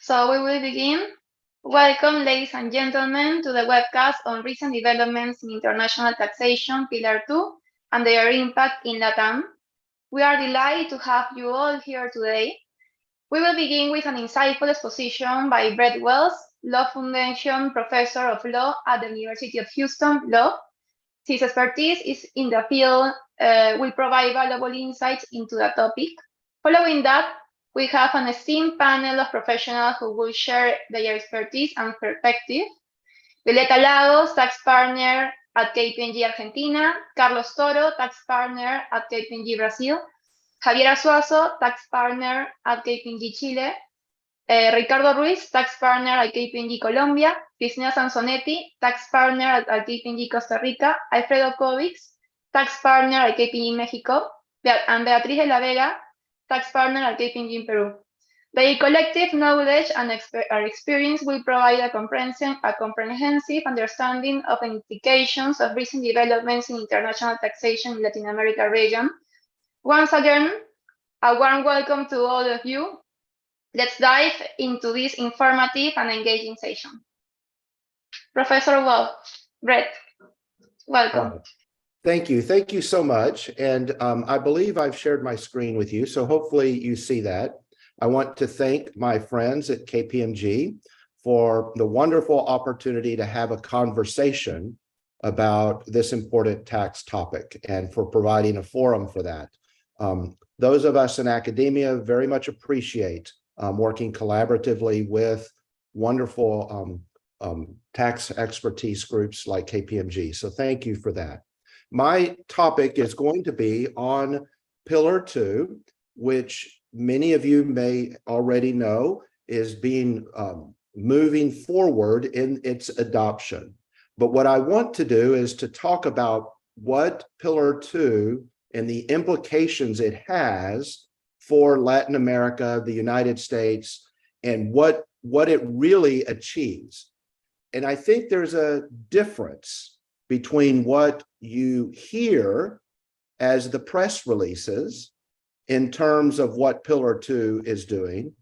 So we will begin. Welcome, ladies and gentlemen, to the webcast on recent developments in international taxation, Pillar 2, and their impact in Latam. We are delighted to have you all here today. We will begin with an insightful exposition by Brett Wells, Law Foundation Professor of Law at the University of Houston Law. His expertise is in the field will provide valuable insights into the topic. Following that, we have an esteemed panel of professionals who will share their expertise and perspective. Violeta Lagos, tax partner at KPMG Argentina, Carlos Toro, tax partner at KPMG Brazil, Javier Azuazo, tax partner at KPMG Chile, Ricardo Ruiz, tax partner at KPMG Colombia, Cristina Sansonetti, tax partner at KPMG Costa Rica, Alfredo Kovics, tax partner at KPMG Mexico, and Beatriz de la Vega, tax partner at KPMG in Peru. Their collective knowledge and experience will provide a comprehensive understanding of the implications of recent developments in international taxation in Latin America region. Once again, a warm welcome to all of you. Let's dive into this informative and engaging session. Professor Brett, welcome. Thank you. Thank you so much. And I believe I've shared my screen with you, so hopefully you see that. I want to thank my friends at KPMG for the wonderful opportunity to have a conversation about this important tax topic and for providing a forum for that. Those of us in academia very much appreciate working collaboratively with wonderful tax expertise groups like KPMG. So thank you for that. My topic is going to be on Pillar 2, which many of you may already know is being moving forward in its adoption. But what I want to do is to talk about what Pillar 2 and the implications it has for Latin America, the United States, and what it really achieves. And I think there's a difference between what you hear as the press releases in terms of what Pillar 2 is doing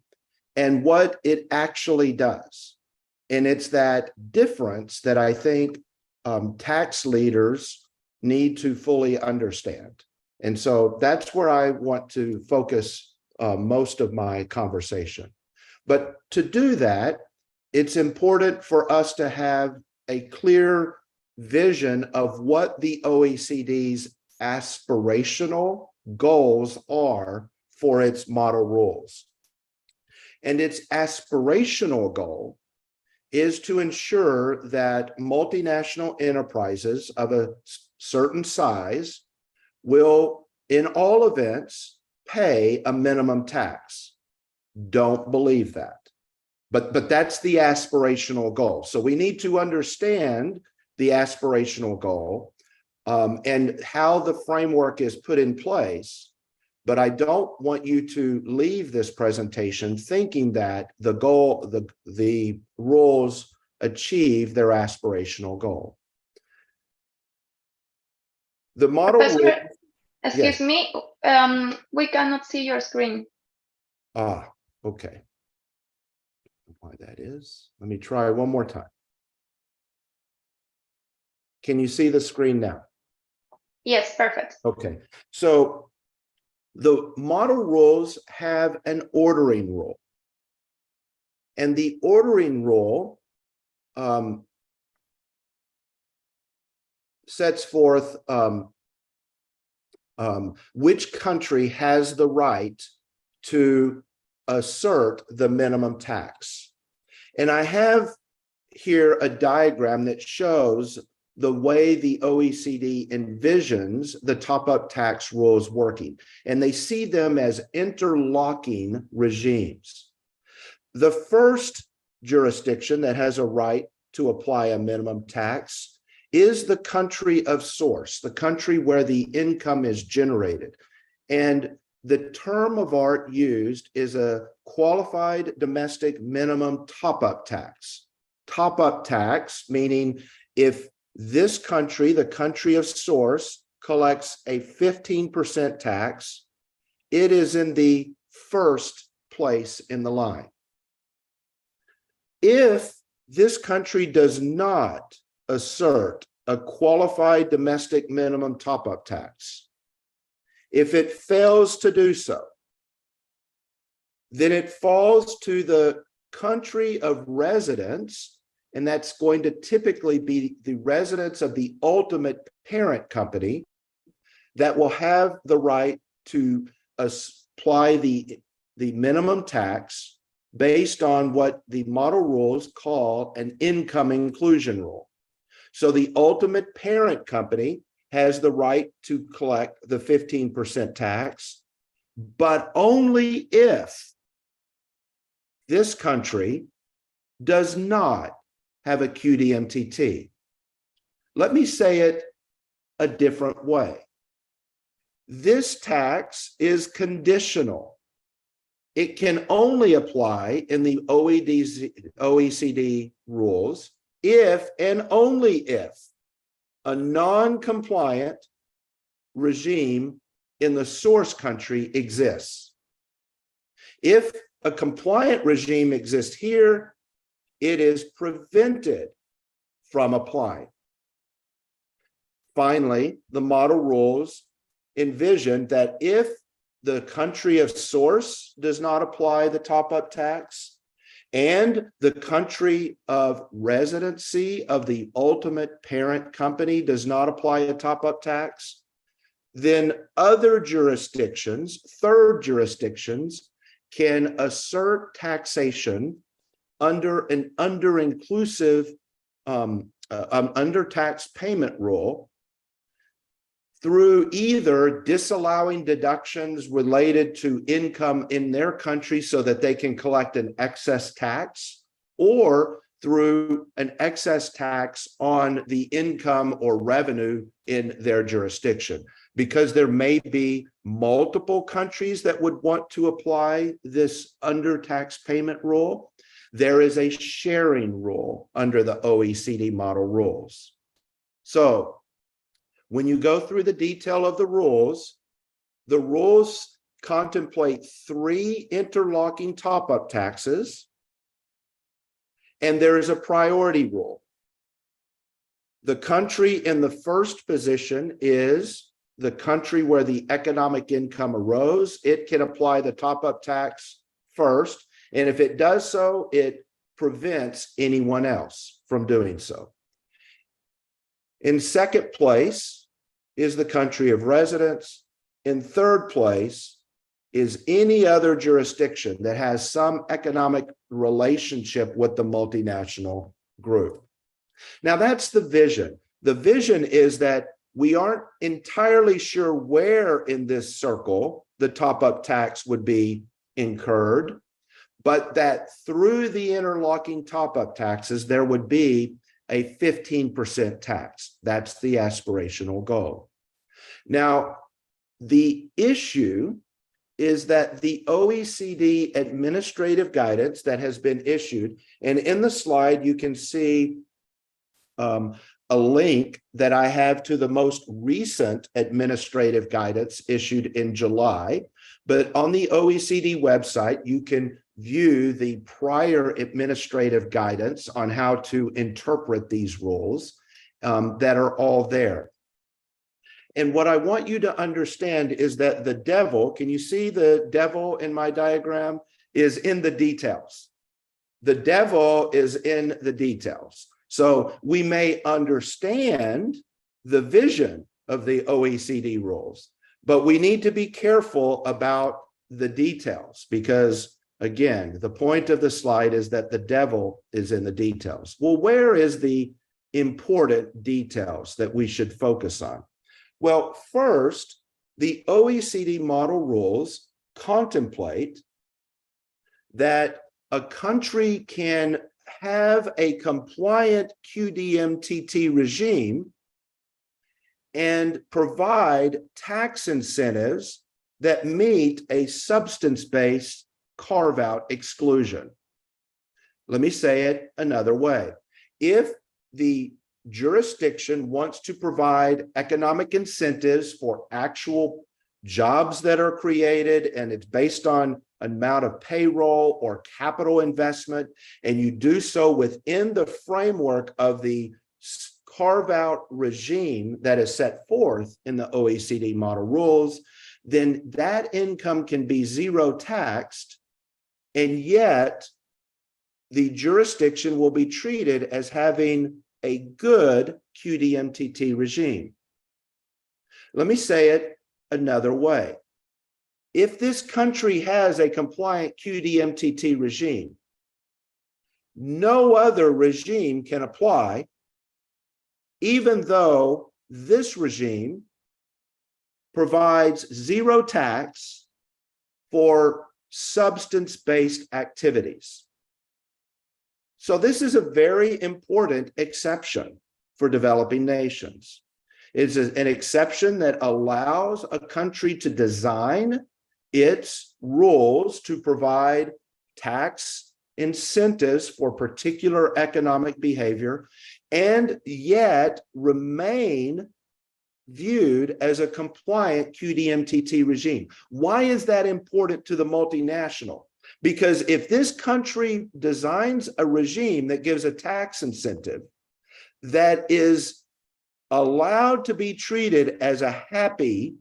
and what it actually does. And it's that difference that I think tax leaders need to fully understand. And so that's where I want to focus most of my conversation. But to do that, it's important for us to have a clear vision of what the OECD's aspirational goals are for its model rules. And its aspirational goal is to ensure that multinational enterprises of a certain size will, in all events, pay a minimum tax. Don't believe that. But that's the aspirational goal. So we need to understand the aspirational goal and how the framework is put in place. But I don't want you to leave this presentation thinking that the goal, the rules achieve their aspirational goal. The model. Professor, excuse me, we cannot see your screen. Okay. Why that is. Let me try one more time. Can you see the screen now? Yes, perfect. Okay. So the model rules have an ordering rule. And the ordering rule sets forth which country has the right to assert the minimum tax. And I have here a diagram that shows the way the OECD envisions the top-up tax rules working, and they see them as interlocking regimes. The first jurisdiction that has a right to apply a minimum tax is the country of source, the country where the income is generated. And the term of art used is a qualified domestic minimum top-up tax. Top-up tax, meaning if this country, the country of source, collects a 15% tax, it is in the first place in the line. If this country does not assert a qualified domestic minimum top-up tax, if it fails to do so, then it falls to the country of residence, and that's going to typically be the residence of the ultimate parent company that will have the right to apply the minimum tax based on what the model rules call an income inclusion rule. So the ultimate parent company has the right to collect the 15% tax, but only if this country does not have a QDMTT. Let me say it a different way. This tax is conditional. It can only apply in the OECD rules if and only if a non-compliant regime in the source country exists. If a compliant regime exists here, it is prevented from applying. Finally, the model rules envision that if the country of source does not apply the top-up tax and the country of residency of the ultimate parent company does not apply a top-up tax, then other jurisdictions, third jurisdictions, can assert taxation under an under-inclusive under-tax payment rule through either disallowing deductions related to income in their country so that they can collect an excess tax, or through an excess tax on the income or revenue in their jurisdiction. Because there may be multiple countries that would want to apply this under-tax payment rule, there is a sharing rule under the OECD model rules. So when you go through the detail of the rules contemplate 3 interlocking top-up taxes, and there is a priority rule. The country in the first position is the country where the economic income arose. It can apply the top-up tax first, and if it does so, it prevents anyone else from doing so. In second place is the country of residence. In third place is any other jurisdiction that has some economic relationship with the multinational group. Now, that's the vision. The vision is that we aren't entirely sure where in this circle the top-up tax would be incurred, but that through the interlocking top-up taxes, there would be a 15% tax. That's the aspirational goal. Now, the issue is that the OECD administrative guidance that has been issued, and in the slide you can see a link that I have to the most recent administrative guidance issued in July, but on the OECD website, you can view the prior administrative guidance on how to interpret these rules that are all there. And what I want you to understand is that the devil, can you see the devil in my diagram, is in the details. The devil is in the details. So we may understand the vision of the OECD rules, but we need to be careful about the details because, again, the point of the slide is that the devil is in the details. Well, where is the important details that we should focus on? Well, first, the OECD model rules contemplate that a country can have a compliant QDMTT regime and provide tax incentives that meet a substance-based carve-out exclusion. Let me say it another way. If the jurisdiction wants to provide economic incentives for actual jobs that are created and it's based on amount of payroll or capital investment, and you do so within the framework of the carve-out regime that is set forth in the OECD model rules, then that income can be zero taxed, and yet the jurisdiction will be treated as having a good QDMTT regime. Let me say it another way. If this country has a compliant QDMTT regime, no other regime can apply, even though this regime provides zero tax for substance-based activities. So this is a very important exception for developing nations. It's an exception that allows a country to design its rules to provide tax incentives for particular economic behavior and yet remain viewed as a compliant QDMTT regime. Why is that important to the multinational? Because if this country designs a regime that gives a tax incentive that is allowed to be treated as a happy,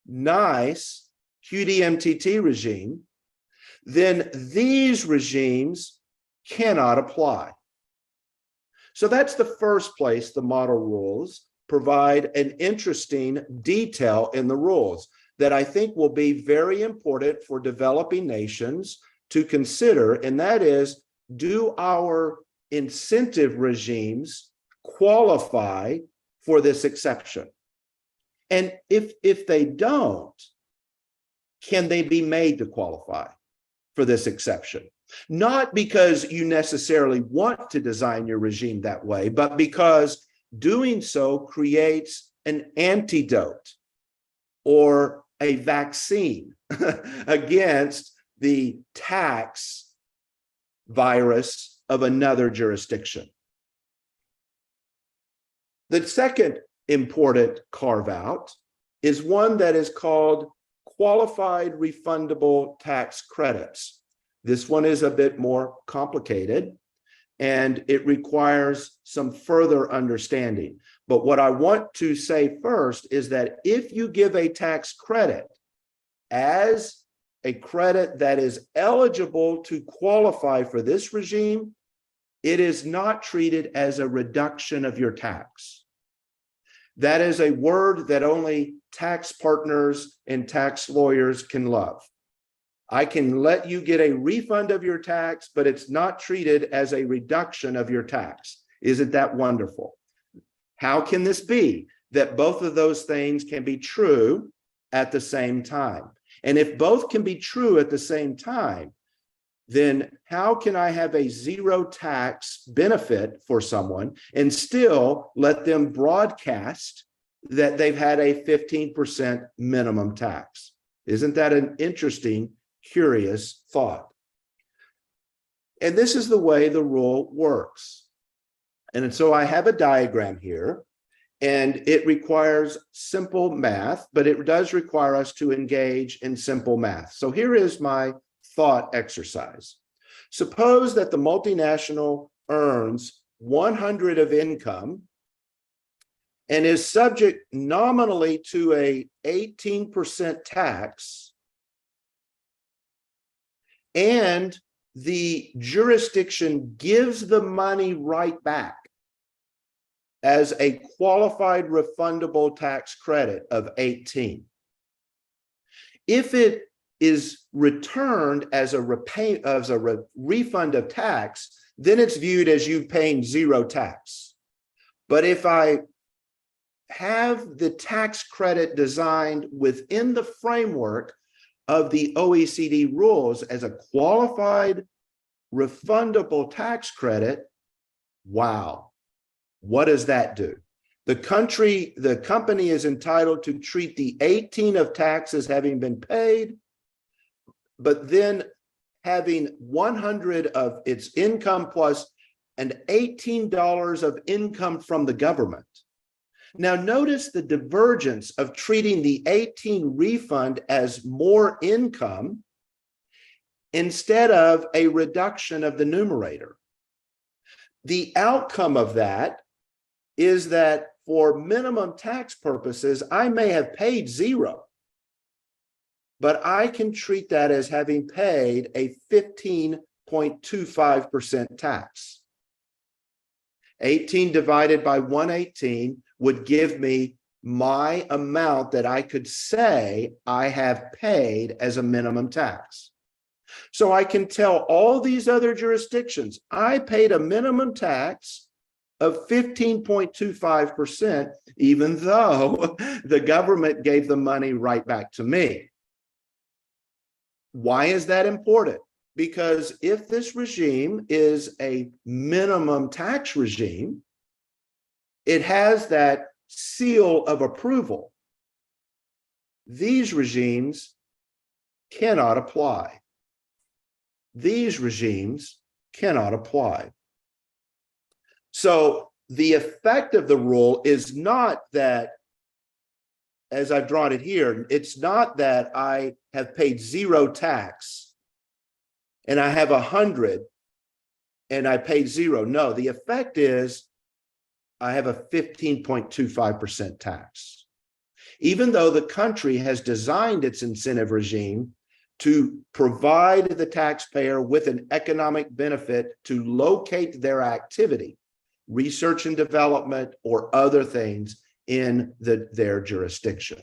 nice QDMTT regime, then these regimes cannot apply. So that's the first place the model rules provide an interesting detail in the rules that I think will be very important for developing nations to consider, and that is, do our incentive regimes qualify for this exception? And if they don't, can they be made to qualify for this exception? Not because you necessarily want to design your regime that way, but because doing so creates an antidote or a vaccine against the tax virus of another jurisdiction. The second important carve-out is one that is called qualified refundable tax credits. This one is a bit more complicated, and it requires some further understanding. But what I want to say first is that if you give a tax credit as a credit that is eligible to qualify for this regime, it is not treated as a reduction of your tax. That is a word that only tax partners and tax lawyers can love. I can let you get a refund of your tax, but it's not treated as a reduction of your tax. Isn't that wonderful? How can this be that both of those things can be true at the same time? And if both can be true at the same time, then how can I have a zero tax benefit for someone and still let them broadcast that they've had a 15% minimum tax? Isn't that an interesting, curious thought? And this is the way the rule works. And so I have a diagram here, and it requires simple math, but it does require us to engage in simple math. So here is my thought exercise. Suppose that the multinational earns 100 of income and is subject nominally to a 18% tax, and the jurisdiction gives the money right back as a qualified refundable tax credit of 18. If it is returned as a refund of tax, then it's viewed as you paying zero tax. But if I have the tax credit designed within the framework of the OECD rules as a qualified refundable tax credit, wow, what does that do? The company is entitled to treat the 18 of tax as having been paid, but then having 100 of its income plus and $18 of income from the government. Now notice the divergence of treating the 18 refund as more income instead of a reduction of the numerator. The outcome of that is that for minimum tax purposes, I may have paid zero, but I can treat that as having paid a 15.25% tax. 18 divided by 118 would give me my amount that I could say I have paid as a minimum tax. So I can tell all these other jurisdictions, I paid a minimum tax of 15.25%, even though the government gave the money right back to me. Why is that important? Because if this regime is a minimum tax regime, it has that seal of approval. These regimes cannot apply. These regimes cannot apply. So the effect of the rule is not that, as I've drawn it here, it's not that I have paid zero tax and I have 100 and I paid zero. No, the effect is I have a 15.25% tax. Even though the country has designed its incentive regime to provide the taxpayer with an economic benefit to locate their activity, research and development, or other things in their jurisdiction.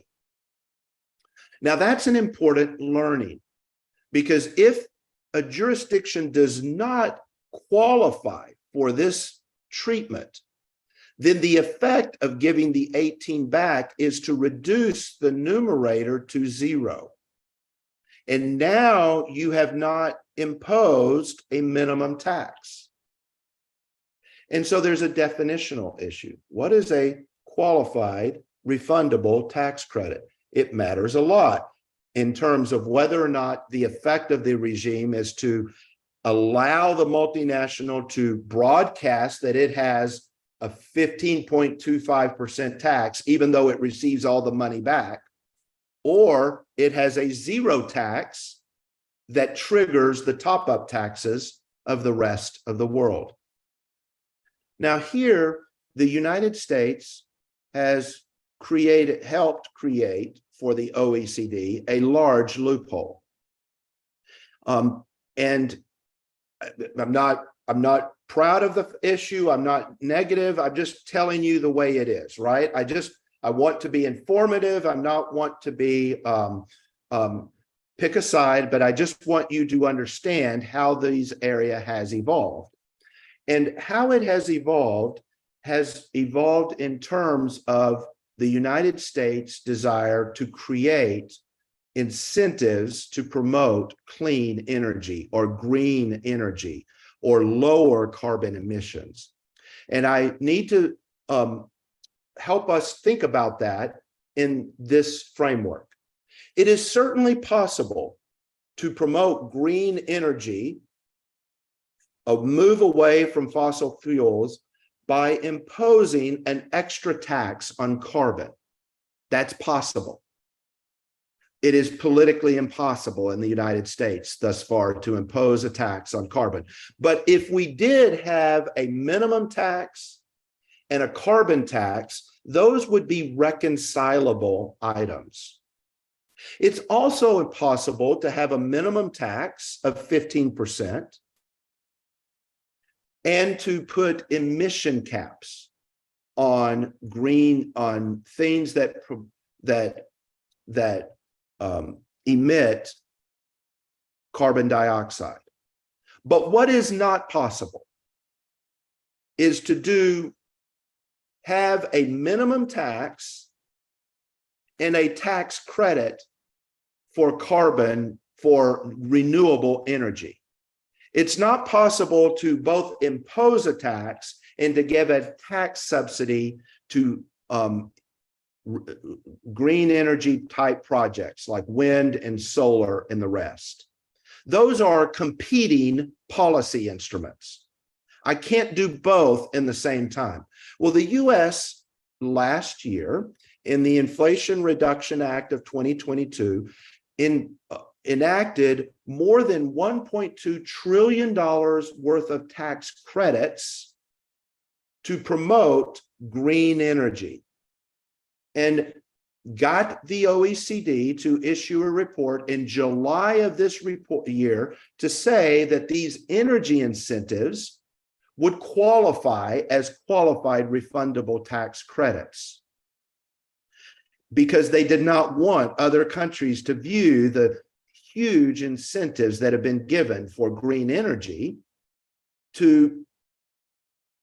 Now, that's an important learning, because if a jurisdiction does not qualify for this treatment, then the effect of giving the 18 back is to reduce the numerator to zero. And now you have not imposed a minimum tax. And so there's a definitional issue. What is a qualified refundable tax credit? It matters a lot in terms of whether or not the effect of the regime is to allow the multinational to broadcast that it has a 15.25% tax, even though it receives all the money back, or it has a zero tax that triggers the top-up taxes of the rest of the world. Now here, the United States has helped create for the OECD a large loophole. And I'm not proud of the issue. I'm not negative. I'm just telling you the way it is, right? I want to be informative. I not want to be pick a side, but I just want you to understand how this area has evolved. And how it has evolved in terms of the United States' desire to create incentives to promote clean energy or green energy or lower carbon emissions. And I need to help us think about that in this framework. It is certainly possible to promote green energy, a move away from fossil fuels, by imposing an extra tax on carbon. That's possible. It is politically impossible in the United States thus far to impose a tax on carbon. But if we did have a minimum tax and a carbon tax, those would be reconcilable items. It's also impossible to have a minimum tax of 15% and to put emission caps on things that emit carbon dioxide. But what is not possible is to have a minimum tax and a tax credit for carbon for renewable energy. It's not possible to both impose a tax and to give a tax subsidy to green energy type projects like wind and solar and the rest. Those are competing policy instruments. I can't do both in the same time. Well, the US last year in the Inflation Reduction Act of 2022 enacted more than $1.2 trillion worth of tax credits to promote green energy, and got the OECD to issue a report in July of this year to say that these energy incentives would qualify as qualified refundable tax credits, because they did not want other countries to view the huge incentives that have been given for green energy to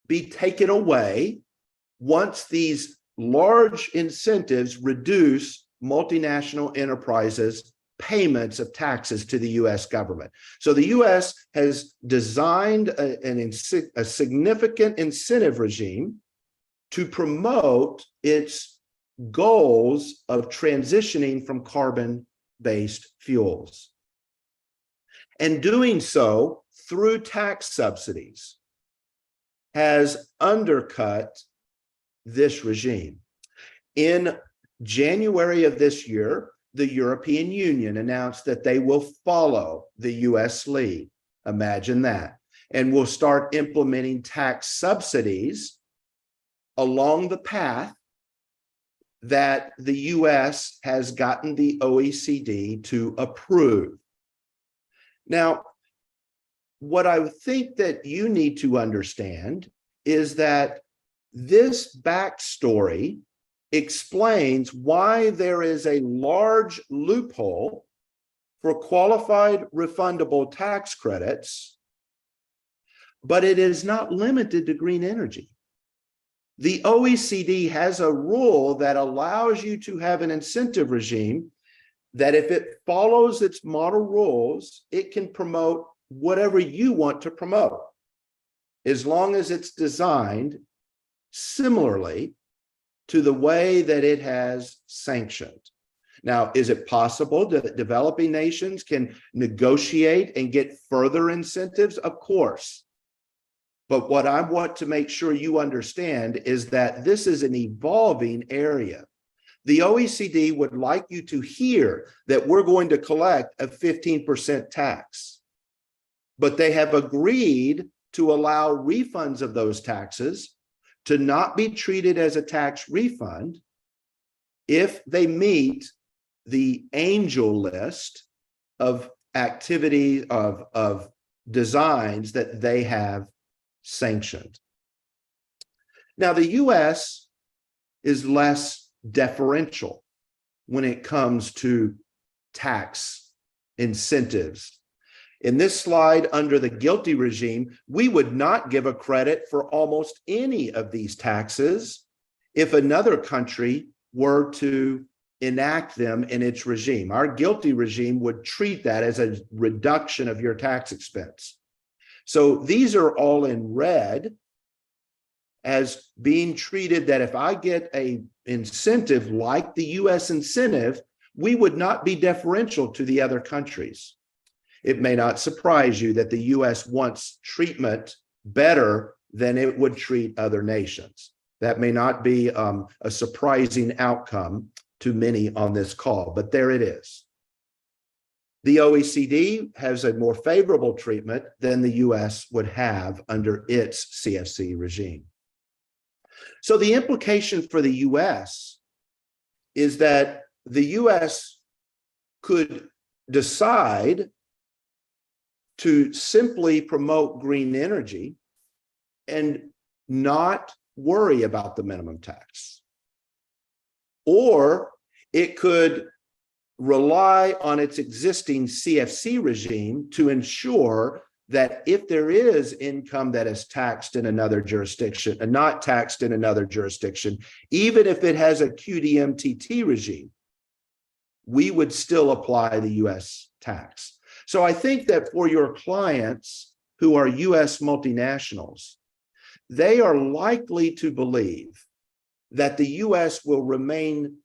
be taken away once these large incentives reduce multinational enterprises' payments of taxes to the US government. So the US has designed a significant incentive regime to promote its goals of transitioning from carbon-based fuels, and doing so through tax subsidies has undercut this regime. In January of this year, the European Union announced that they will follow the US lead. Imagine that. And will start implementing tax subsidies along the path that the US has gotten the OECD to approve. Now, what I think that you need to understand is that this backstory explains why there is a large loophole for qualified refundable tax credits, but it is not limited to green energy. The OECD has a rule that allows you to have an incentive regime that, if it follows its model rules, it can promote whatever you want to promote, as long as it's designed similarly to the way that it has sanctioned. Now, is it possible that developing nations can negotiate and get further incentives? Of course. But what I want to make sure you understand is that this is an evolving area. The OECD would like you to hear that we're going to collect a 15% tax, but they have agreed to allow refunds of those taxes to not be treated as a tax refund if they meet the angel list of activity of designs that they have sanctioned. Now, the US is less deferential when it comes to tax incentives. In this slide, under the GILTI regime, we would not give a credit for almost any of these taxes if another country were to enact them in its regime. Our GILTI regime would treat that as a reduction of your tax expense. So these are all in red as being treated that if I get an incentive like the US incentive, we would not be deferential to the other countries. It may not surprise you that the US wants treatment better than it would treat other nations. That may not be a surprising outcome to many on this call, but there it is. The OECD has a more favorable treatment than the US would have under its CFC regime. So the implication for the US is that the US could decide to simply promote green energy and not worry about the minimum tax. Or it could rely on its existing CFC regime to ensure that if there is income that is taxed in another jurisdiction and not taxed in another jurisdiction, even if it has a QDMTT regime, we would still apply the US tax. So I think that for your clients who are US multinationals, they are likely to believe that the US will remain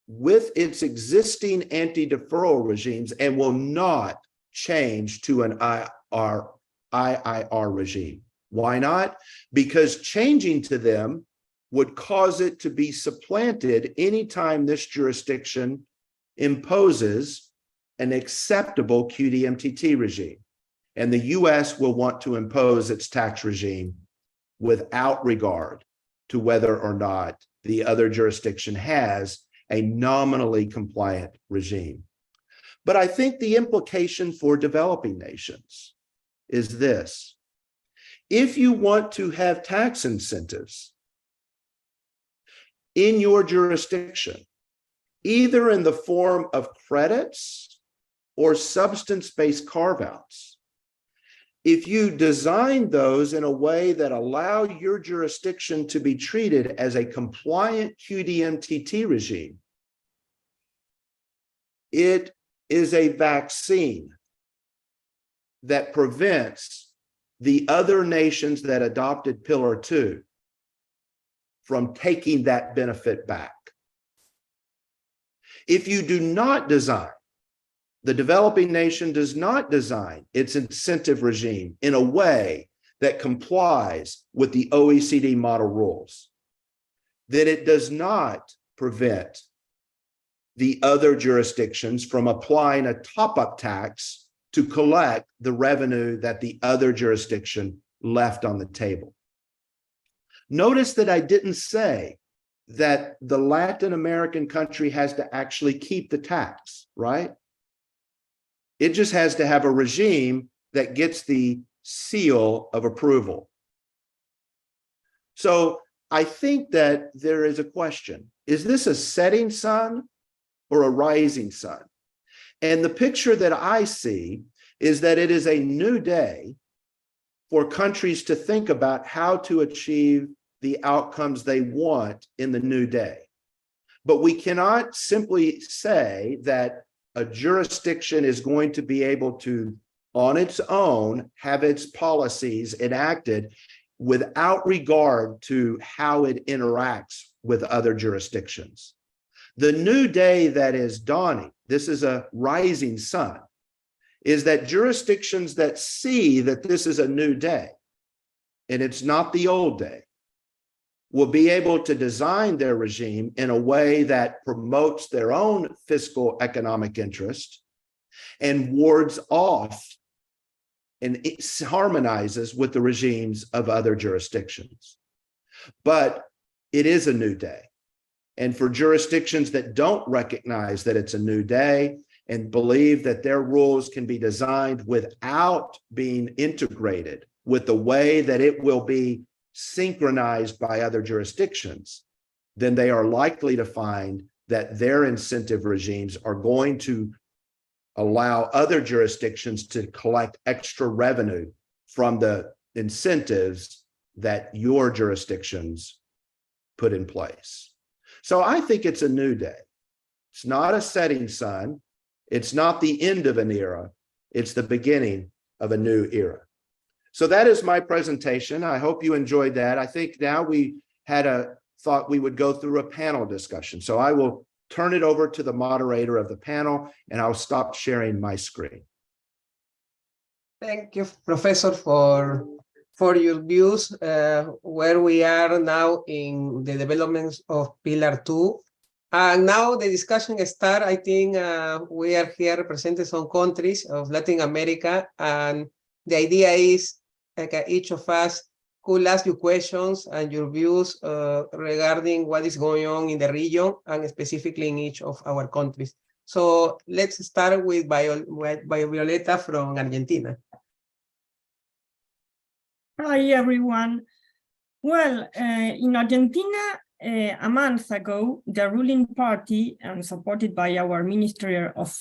with its existing anti-deferral regimes and will not change to an IIR regime. Why not? Because changing to them would cause it to be supplanted anytime this jurisdiction imposes an acceptable QDMTT regime. And the US will want to impose its tax regime without regard to whether or not the other jurisdiction has a nominally compliant regime. But I think the implication for developing nations is this. If you want to have tax incentives in your jurisdiction, either in the form of credits or substance-based carve-outs, if you design those in a way that allow your jurisdiction to be treated as a compliant QDMTT regime, it is a vaccine that prevents the other nations that adopted Pillar 2 from taking that benefit back. If you do not design, the developing nation does not design its incentive regime in a way that complies with the OECD model rules, then it does not prevent the other jurisdictions from applying a top-up tax to collect the revenue that the other jurisdiction left on the table. Notice that I didn't say that the Latin American country has to actually keep the tax, right? It just has to have a regime that gets the seal of approval. So I think that there is a question. Is this a setting sun or a rising sun? And the picture that I see is that it is a new day for countries to think about how to achieve the outcomes they want in the new day. But we cannot simply say that a jurisdiction is going to be able to, on its own, have its policies enacted without regard to how it interacts with other jurisdictions. The new day that is dawning, this is a rising sun, is that jurisdictions that see that this is a new day, and it's not the old day, will be able to design their regime in a way that promotes their own fiscal economic interest and wards off and it harmonizes with the regimes of other jurisdictions. But it is a new day. And for jurisdictions that don't recognize that it's a new day and believe that their rules can be designed without being integrated with the way that it will be synchronized by other jurisdictions, then they are likely to find that their incentive regimes are going to allow other jurisdictions to collect extra revenue from the incentives that your jurisdictions put in place. So I think it's a new day. It's not a setting sun. It's not the end of an era. It's the beginning of a new era. So that is my presentation. I hope you enjoyed that. I think now we had thought we would go through a panel discussion. So I will turn it over to the moderator of the panel, and I'll stop sharing my screen. Thank you, Professor, for your views, where we are now in the developments of Pillar 2. And now the discussion starts. I think we are here representing some countries of Latin America, and the idea is each of us could ask you questions and your views regarding what is going on in the region and specifically in each of our countries. So let's start with Violeta from Argentina. Hi, everyone. Well, in Argentina, a month ago, the ruling party, and supported by our Minister of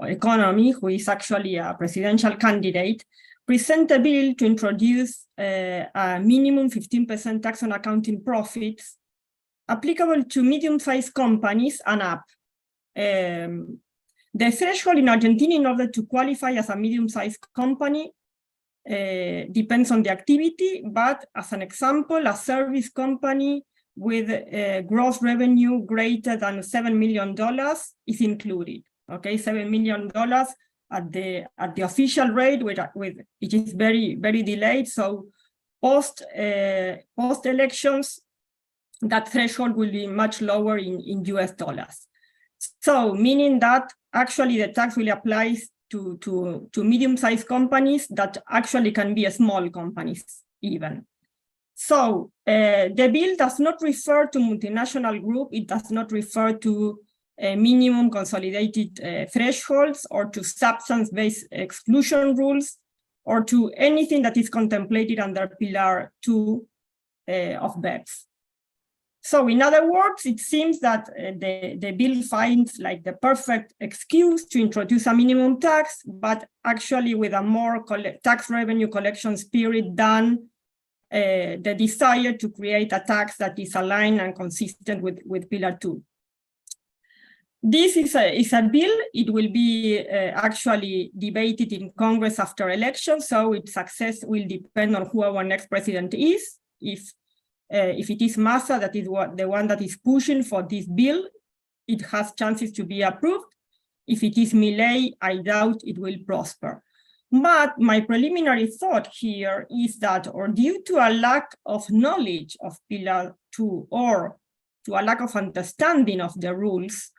Economy, who is actually a presidential candidate, present a bill to introduce a minimum 15% tax on accounting profits applicable to medium-sized companies and up. The threshold in Argentina in order to qualify as a medium-sized company depends on the activity, but as an example, a service company with gross revenue greater than $7 million is included. Okay, $7 million at the official rate, which is very, very delayed. So post elections, that threshold will be much lower in US dollars. So meaning that actually the tax will apply to medium-sized companies that actually can be small companies even. So the bill does not refer to multinational group. It does not refer to minimum consolidated thresholds or to substance-based exclusion rules or to anything that is contemplated under Pillar 2 of BEPS. So in other words, it seems that the bill finds like the perfect excuse to introduce a minimum tax, but actually with a more tax revenue collection spirit than the desire to create a tax that is aligned and consistent with Pillar 2. This is a bill. It will be actually debated in Congress after elections, so its success will depend on who our next president is. If it is Massa, that is the one that is pushing for this bill, it has chances to be approved. If it is Milei, I doubt it will prosper. But my preliminary thought here is that, or due to a lack of knowledge of Pillar 2 or to a lack of understanding of the rules,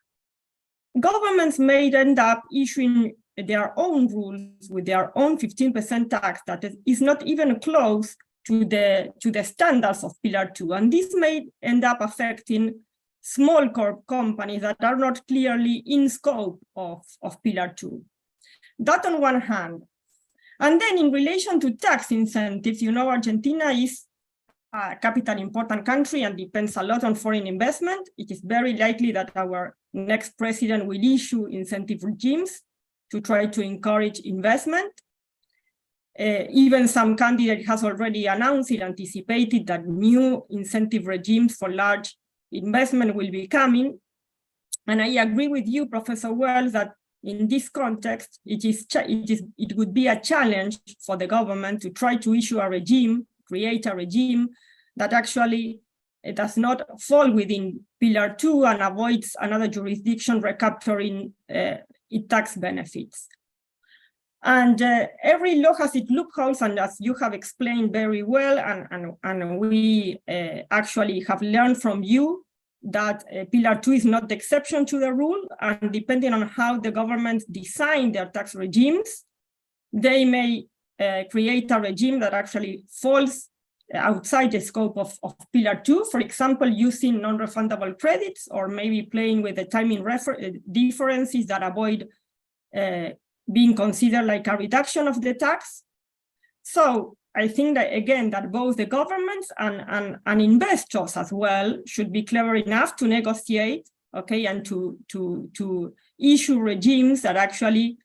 governments may end up issuing their own rules with their own 15% tax that is not even close to the standards of Pillar 2. And this may end up affecting small companies that are not clearly in scope of Pillar 2. That on one hand. And then in relation to tax incentives, you know, Argentina is a capital important country and depends a lot on foreign investment. It is very likely that our next president will issue incentive regimes to try to encourage investment. Even some candidate has already announced it, anticipated that new incentive regimes for large investment will be coming. And I agree with you, Professor Wells, that in this context, it would be a challenge for the government to try to issue a regime, create a regime that actually does not fall within Pillar 2 and avoids another jurisdiction recapturing its tax benefits. And every law has its loopholes, and as you have explained very well, and we actually have learned from you that Pillar 2 is not the exception to the rule, and depending on how the governments design their tax regimes, they may create a regime that actually falls outside the scope of Pillar 2, for example, using non-refundable credits, or maybe playing with the timing differences that avoid being considered like a reduction of the tax. So I think that, again, that both the governments and investors as well should be clever enough to negotiate, okay, and to issue regimes that actually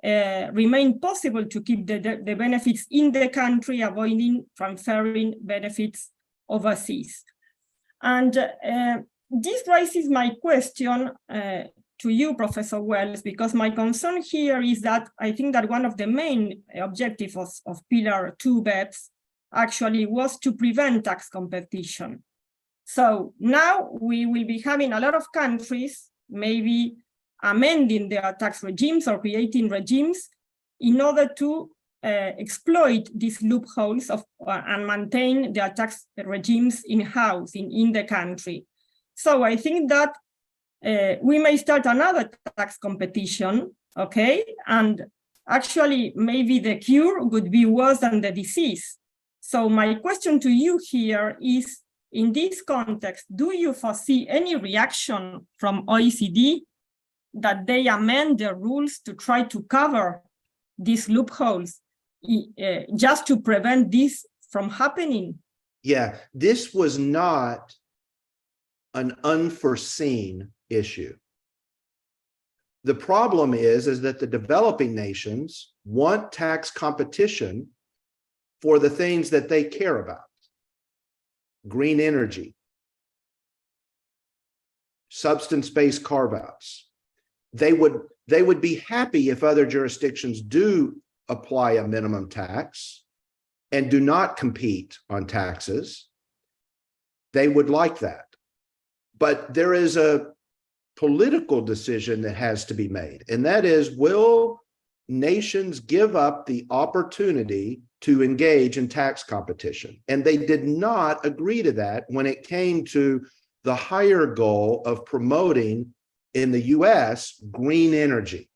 remain possible to keep the benefits in the country, avoiding transferring benefits overseas. And this raises my question to you, Professor Wells, because my concern here is that I think that one of the main objectives of Pillar 2 BEPS actually was to prevent tax competition. So now we will be having a lot of countries maybe amending their tax regimes or creating regimes in order to exploit these loopholes and maintain their tax regimes in-house, in the country. So I think that we may start another tax competition, okay? And actually, maybe the cure would be worse than the disease. So my question to you here is, in this context, do you foresee any reaction from OECD that they amend their rules to try to cover these loopholes just to prevent this from happening? Yeah, this was not an unforeseen issue. The problem is that the developing nations want tax competition for the things that they care about. Green energy, substance-based carve-outs. They would be happy if other jurisdictions do apply a minimum tax and do not compete on taxes. They would like that. But there is a political decision that has to be made, and that is, will nations give up the opportunity to engage in tax competition? And they did not agree to that when it came to the higher goal of promoting in the US, green energy.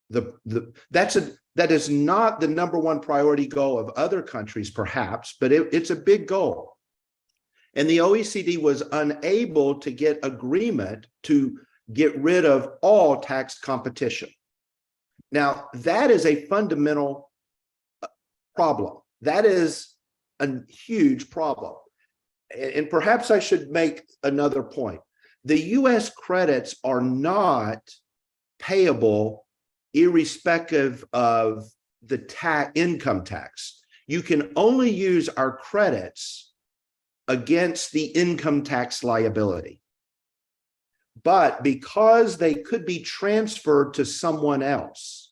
That is not the number one priority goal of other countries, perhaps, but it's a big goal. And the OECD was unable to get agreement to get rid of all tax competition. Now, that is a fundamental problem. That is a huge problem. And perhaps I should make another point. The US credits are not payable irrespective of the income tax. You can only use our credits against the income tax liability. But because they could be transferred to someone else,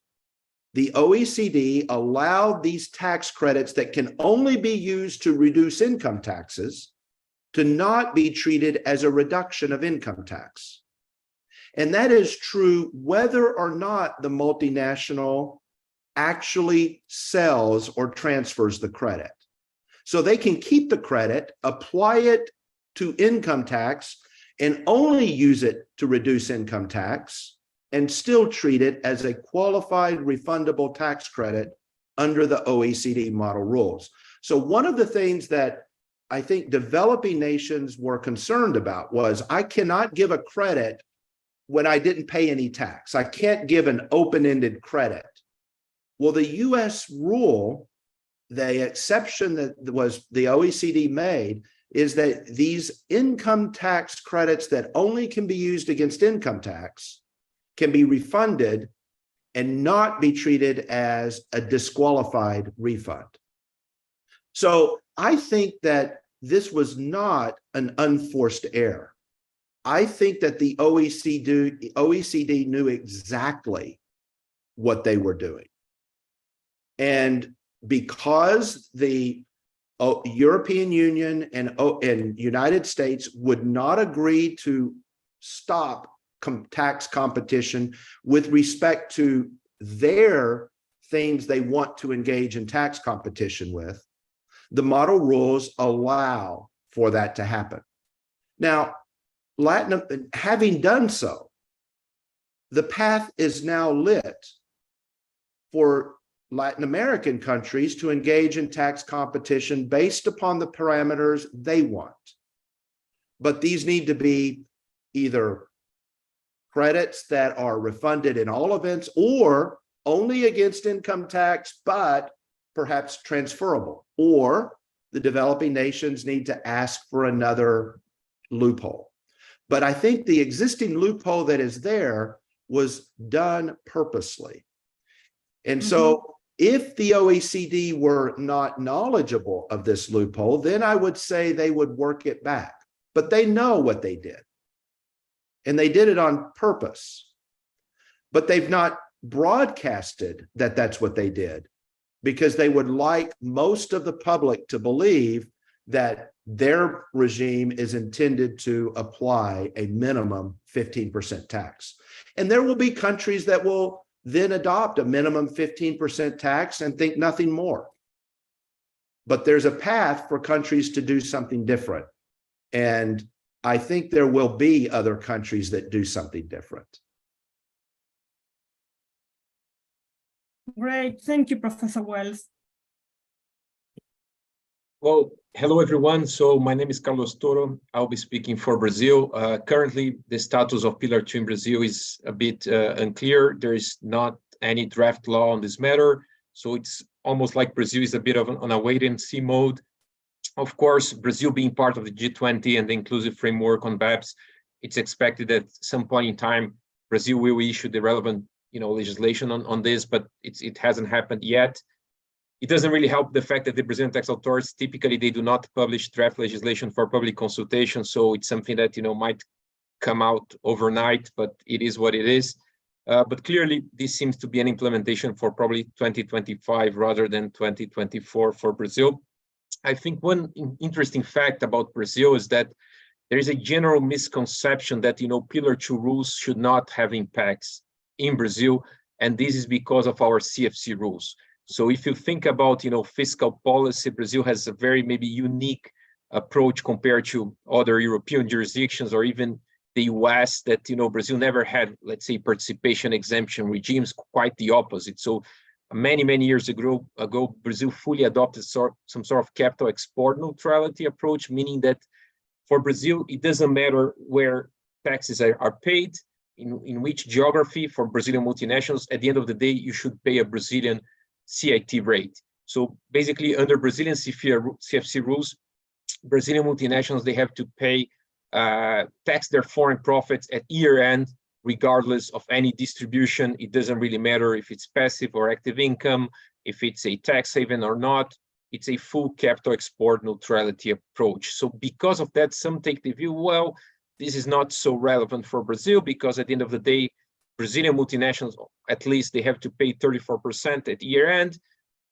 the OECD allowed these tax credits that can only be used to reduce income taxes to not be treated as a reduction of income tax. And that is true whether or not the multinational actually sells or transfers the credit. So they can keep the credit, apply it to income tax, and only use it to reduce income tax, and still treat it as a qualified refundable tax credit under the OECD model rules. So one of the things that I think developing nations were concerned about was, I cannot give a credit when I didn't pay any tax. I can't give an open-ended credit. Well, the US rule, the exception that was the OECD made, is that these income tax credits that only can be used against income tax can be refunded and not be treated as a disqualified refund. So I think that this was not an unforced error. I think that the OECD knew exactly what they were doing. And because the European Union and United States would not agree to stop tax competition with respect to their things they want to engage in tax competition with, the model rules allow for that to happen. Now, having done so, the path is now lit for Latin American countries to engage in tax competition based upon the parameters they want. But these need to be either credits that are refunded in all events or only against income tax, but perhaps transferable, or the developing nations need to ask for another loophole. But I think the existing loophole that is there was done purposely. And so if the OECD were not knowledgeable of this loophole, then I would say they would work it back. But they know what they did. And they did it on purpose. But they've not broadcasted that that's what they did, because they would like most of the public to believe that their regime is intended to apply a minimum 15% tax. And there will be countries that will then adopt a minimum 15% tax and think nothing more. But there's a path for countries to do something different. And I think there will be other countries that do something different. Great. Thank you, Professor Wells. Well, hello, everyone. So my name is Carlos Toro. I'll be speaking for Brazil. Currently, the status of Pillar 2 in Brazil is a bit unclear. There is not any draft law on this matter. So it's almost like Brazil is a bit of on a wait-and-see mode. Of course, Brazil being part of the G20 and the inclusive framework on BEPS, it's expected that at some point in time, Brazil will issue the relevant legislation on this, but it hasn't happened yet. It doesn't really help the fact that the Brazilian tax authorities, typically, they do not publish draft legislation for public consultation. So it's something that, might come out overnight, but it is what it is. But clearly, this seems to be an implementation for probably 2025 rather than 2024 for Brazil. I think one interesting fact about Brazil is that there is a general misconception that, Pillar 2 rules should not have impacts in Brazil. And this is because of our CFC rules. So if you think about, fiscal policy, Brazil has a very maybe unique approach compared to other European jurisdictions or even the US, that, you know, Brazil never had, let's say, participation exemption regimes, quite the opposite. So many years ago, Brazil fully adopted some sort of capital export neutrality approach, meaning that for Brazil, it doesn't matter where taxes are paid, in which geography. For Brazilian multinationals, at the end of the day, you should pay a Brazilian CIT rate. So basically, under Brazilian CFC rules, Brazilian multinationals, they have to pay tax their foreign profits at year end, regardless of any distribution. It doesn't really matter if it's passive or active income, if it's a tax haven or not. It's a full capital export neutrality approach. So because of that, some take the view, well, this is not so relevant for Brazil, because at the end of the day, Brazilian multinationals, at least they have to pay 34% at year end.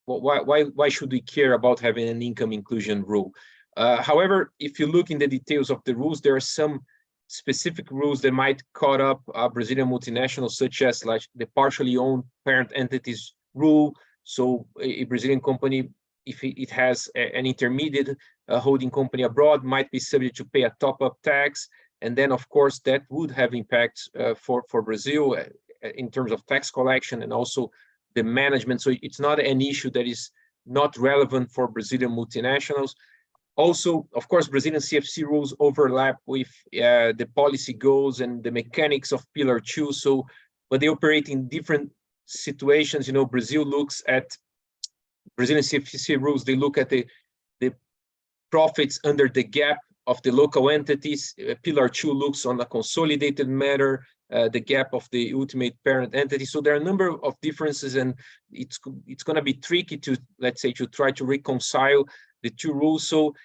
Well, why should we care about having an income inclusion rule? However, if you look in the details of the rules, there are some specific rules that might caught up Brazilian multinationals, such as like the partially owned parent entities rule. So a Brazilian company, if it has an intermediate holding company abroad, might be subject to pay a top-up tax. And then, of course, that would have impacts for Brazil in terms of tax collection and also the management. So it's not an issue that is not relevant for Brazilian multinationals. Also, of course, Brazilian CFC rules overlap with the policy goals and the mechanics of Pillar 2. So, but they operate in different situations. You know, Brazil looks at Brazilian CFC rules. They look at the profits under the gap of the local entities. Pillar 2 looks on a consolidated matter, the gap of the ultimate parent entity. So there are a number of differences, and it's going to be tricky to, let's say, to try to reconcile the two rules. So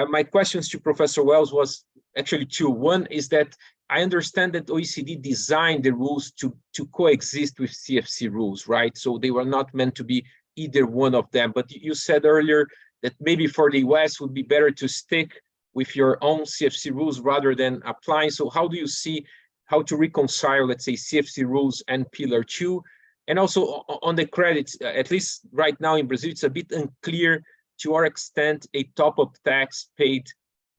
my questions to Professor Wells was actually two. One is that I understand that OECD designed the rules to coexist with CFC rules, right? So they were not meant to be either one of them. But you said earlier that maybe for the US would be better to stick with your own CFC rules rather than applying. So how do you see how to reconcile, let's say, CFC rules and Pillar 2? And also on the credits, at least right now in Brazil, it's a bit unclear to what extent a top-up tax paid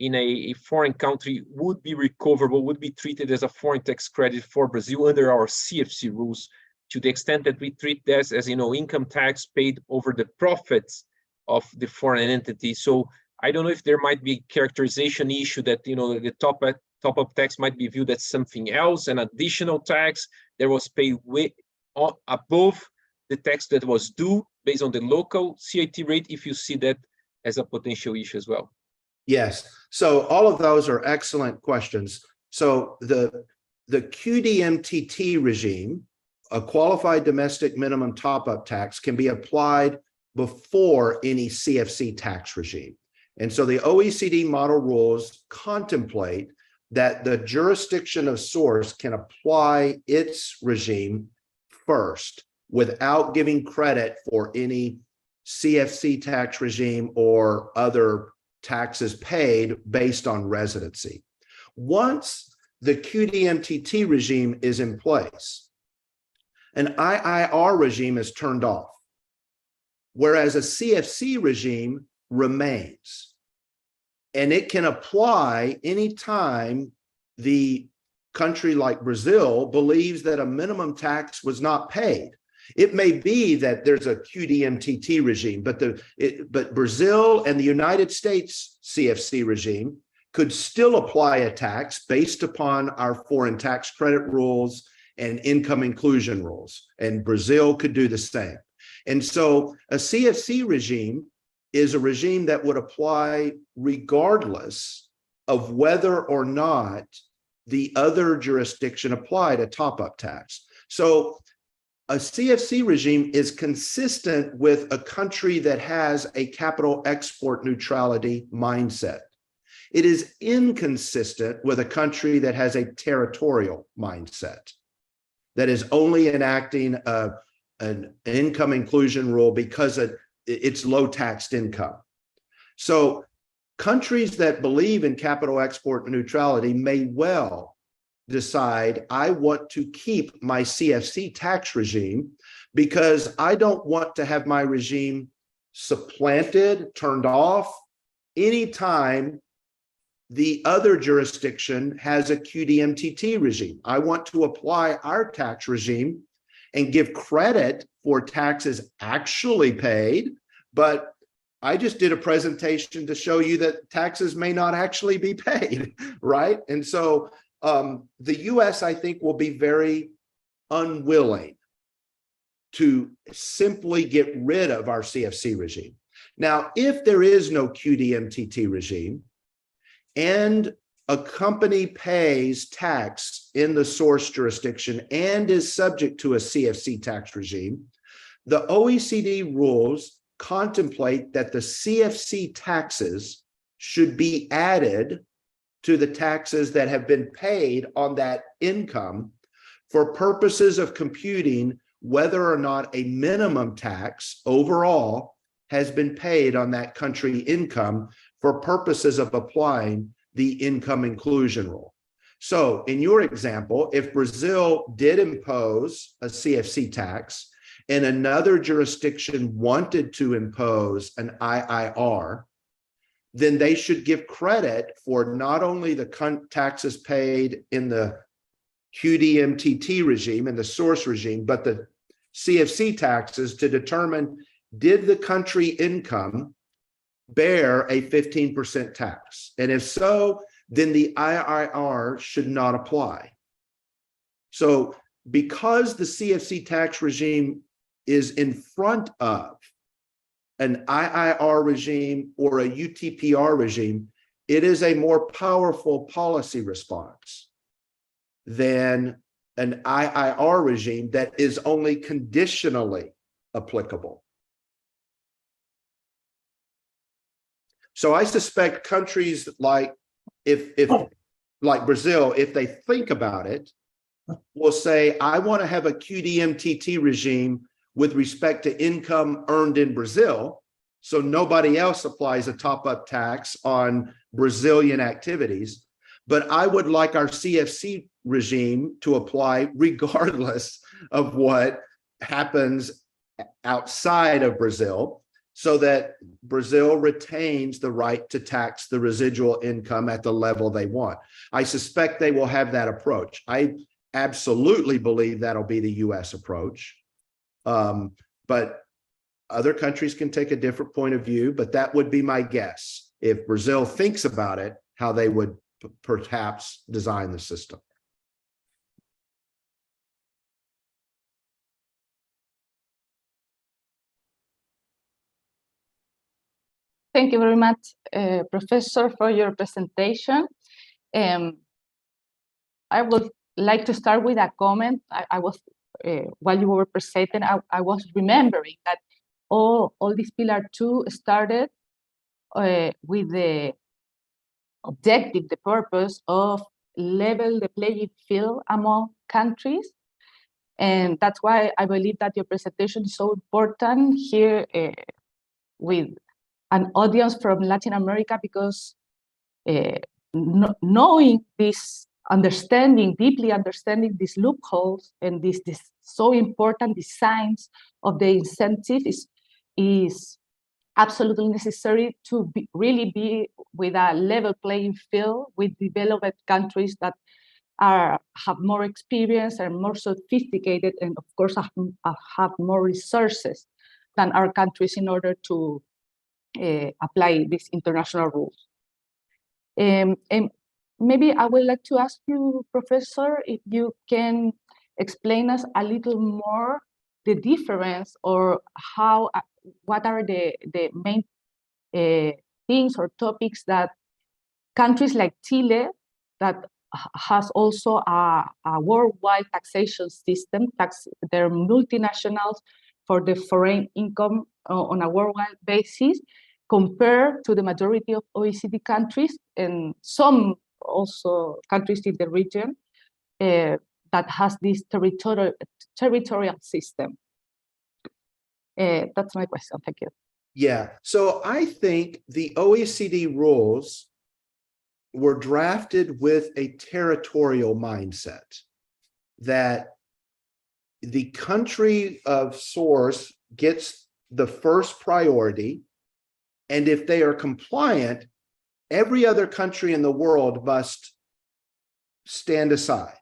in a foreign country would be recoverable, would be treated as a foreign tax credit for Brazil under our CFC rules, to the extent that we treat this as, you know, income tax paid over the profits of the foreign entity. So I don't know if there might be a characterization issue that, you know, the top-up tax might be viewed as something else, an additional tax that was paid way above the tax that was due based on the local CIT rate, if you see that as a potential issue as well. Yes. So all of those are excellent questions. So the QDMTT regime, a qualified domestic minimum top-up tax, can be applied before any CFC tax regime. And so the OECD model rules contemplate that the jurisdiction of source can apply its regime first without giving credit for any CFC tax regime or other taxes paid based on residency. Once the QDMTT regime is in place, an IIR regime is turned off, whereas a CFC regime remains. And it can apply anytime the country like Brazil believes that a minimum tax was not paid. It may be that there's a QDMTT regime, but Brazil and the United States CFC regime could still apply a tax based upon our foreign tax credit rules and income inclusion rules, and Brazil could do the same. And so a CFC regime is a regime that would apply regardless of whether or not the other jurisdiction applied a top-up tax. So a CFC regime is consistent with a country that has a capital export neutrality mindset. It is inconsistent with a country that has a territorial mindset, that is only enacting an income inclusion rule because it's low taxed income. So countries that believe in capital export neutrality may well decide, I want to keep my CFC tax regime because I don't want to have my regime supplanted, turned off anytime the other jurisdiction has a QDMTT regime. I want to apply our tax regime and give credit for taxes actually paid, but I just did a presentation to show you that taxes may not actually be paid, right? And so the US, I think, will be very unwilling to simply get rid of our CFC regime. Now, if there is no QDMTT regime and a company pays tax in the source jurisdiction and is subject to a CFC tax regime, the OECD rules contemplate that the CFC taxes should be added to the taxes that have been paid on that income for purposes of computing whether or not a minimum tax overall has been paid on that country income for purposes of applying the income inclusion rule. So in your example, if Brazil did impose a CFC tax and another jurisdiction wanted to impose an IIR, then they should give credit for not only the taxes paid in the QDMTT regime and the source regime, but the CFC taxes to determine, did the country income bear a 15% tax? And if so, then the IIR should not apply. So because the CFC tax regime is in front of an IIR regime or a UTPR regime, it is a more powerful policy response than an IIR regime that is only conditionally applicable. So I suspect countries like like Brazil, if they think about it, will say, I want to have a QDMTT regime with respect to income earned in Brazil, so nobody else applies a top-up tax on Brazilian activities. But I would like our CFC regime to apply regardless of what happens outside of Brazil, so that Brazil retains the right to tax the residual income at the level they want. I suspect they will have that approach. I absolutely believe that'll be the US approach. But other countries can take a different point of view, but that would be my guess. If Brazil thinks about it, how they would perhaps design the system. Thank you very much, Professor, for your presentation. I would like to start with a comment. I was, while you were presenting, I was remembering that all this Pillar 2 started with the objective, the purpose of level the playing field among countries. And that's why I believe that your presentation is so important here with an audience from Latin America, because knowing this, deeply understanding these loopholes and this so important designs of the incentive is absolutely necessary to really be with a level playing field with developed countries that have more experience and more sophisticated, and of course have more resources than our countries in order to apply these international rules. And maybe I would like to ask you, Professor, if you can explain us a little more the difference, or how, what are the main things or topics that countries like Chile, that has also a worldwide taxation system, they're multinationals for the foreign income on a worldwide basis, compared to the majority of OECD countries and some also countries in the region that has this territorial system. That's my question. Thank you. Yeah, so I think the OECD rules were drafted with a territorial mindset, that the country of source gets the first priority, and if they are compliant, every other country in the world must stand aside.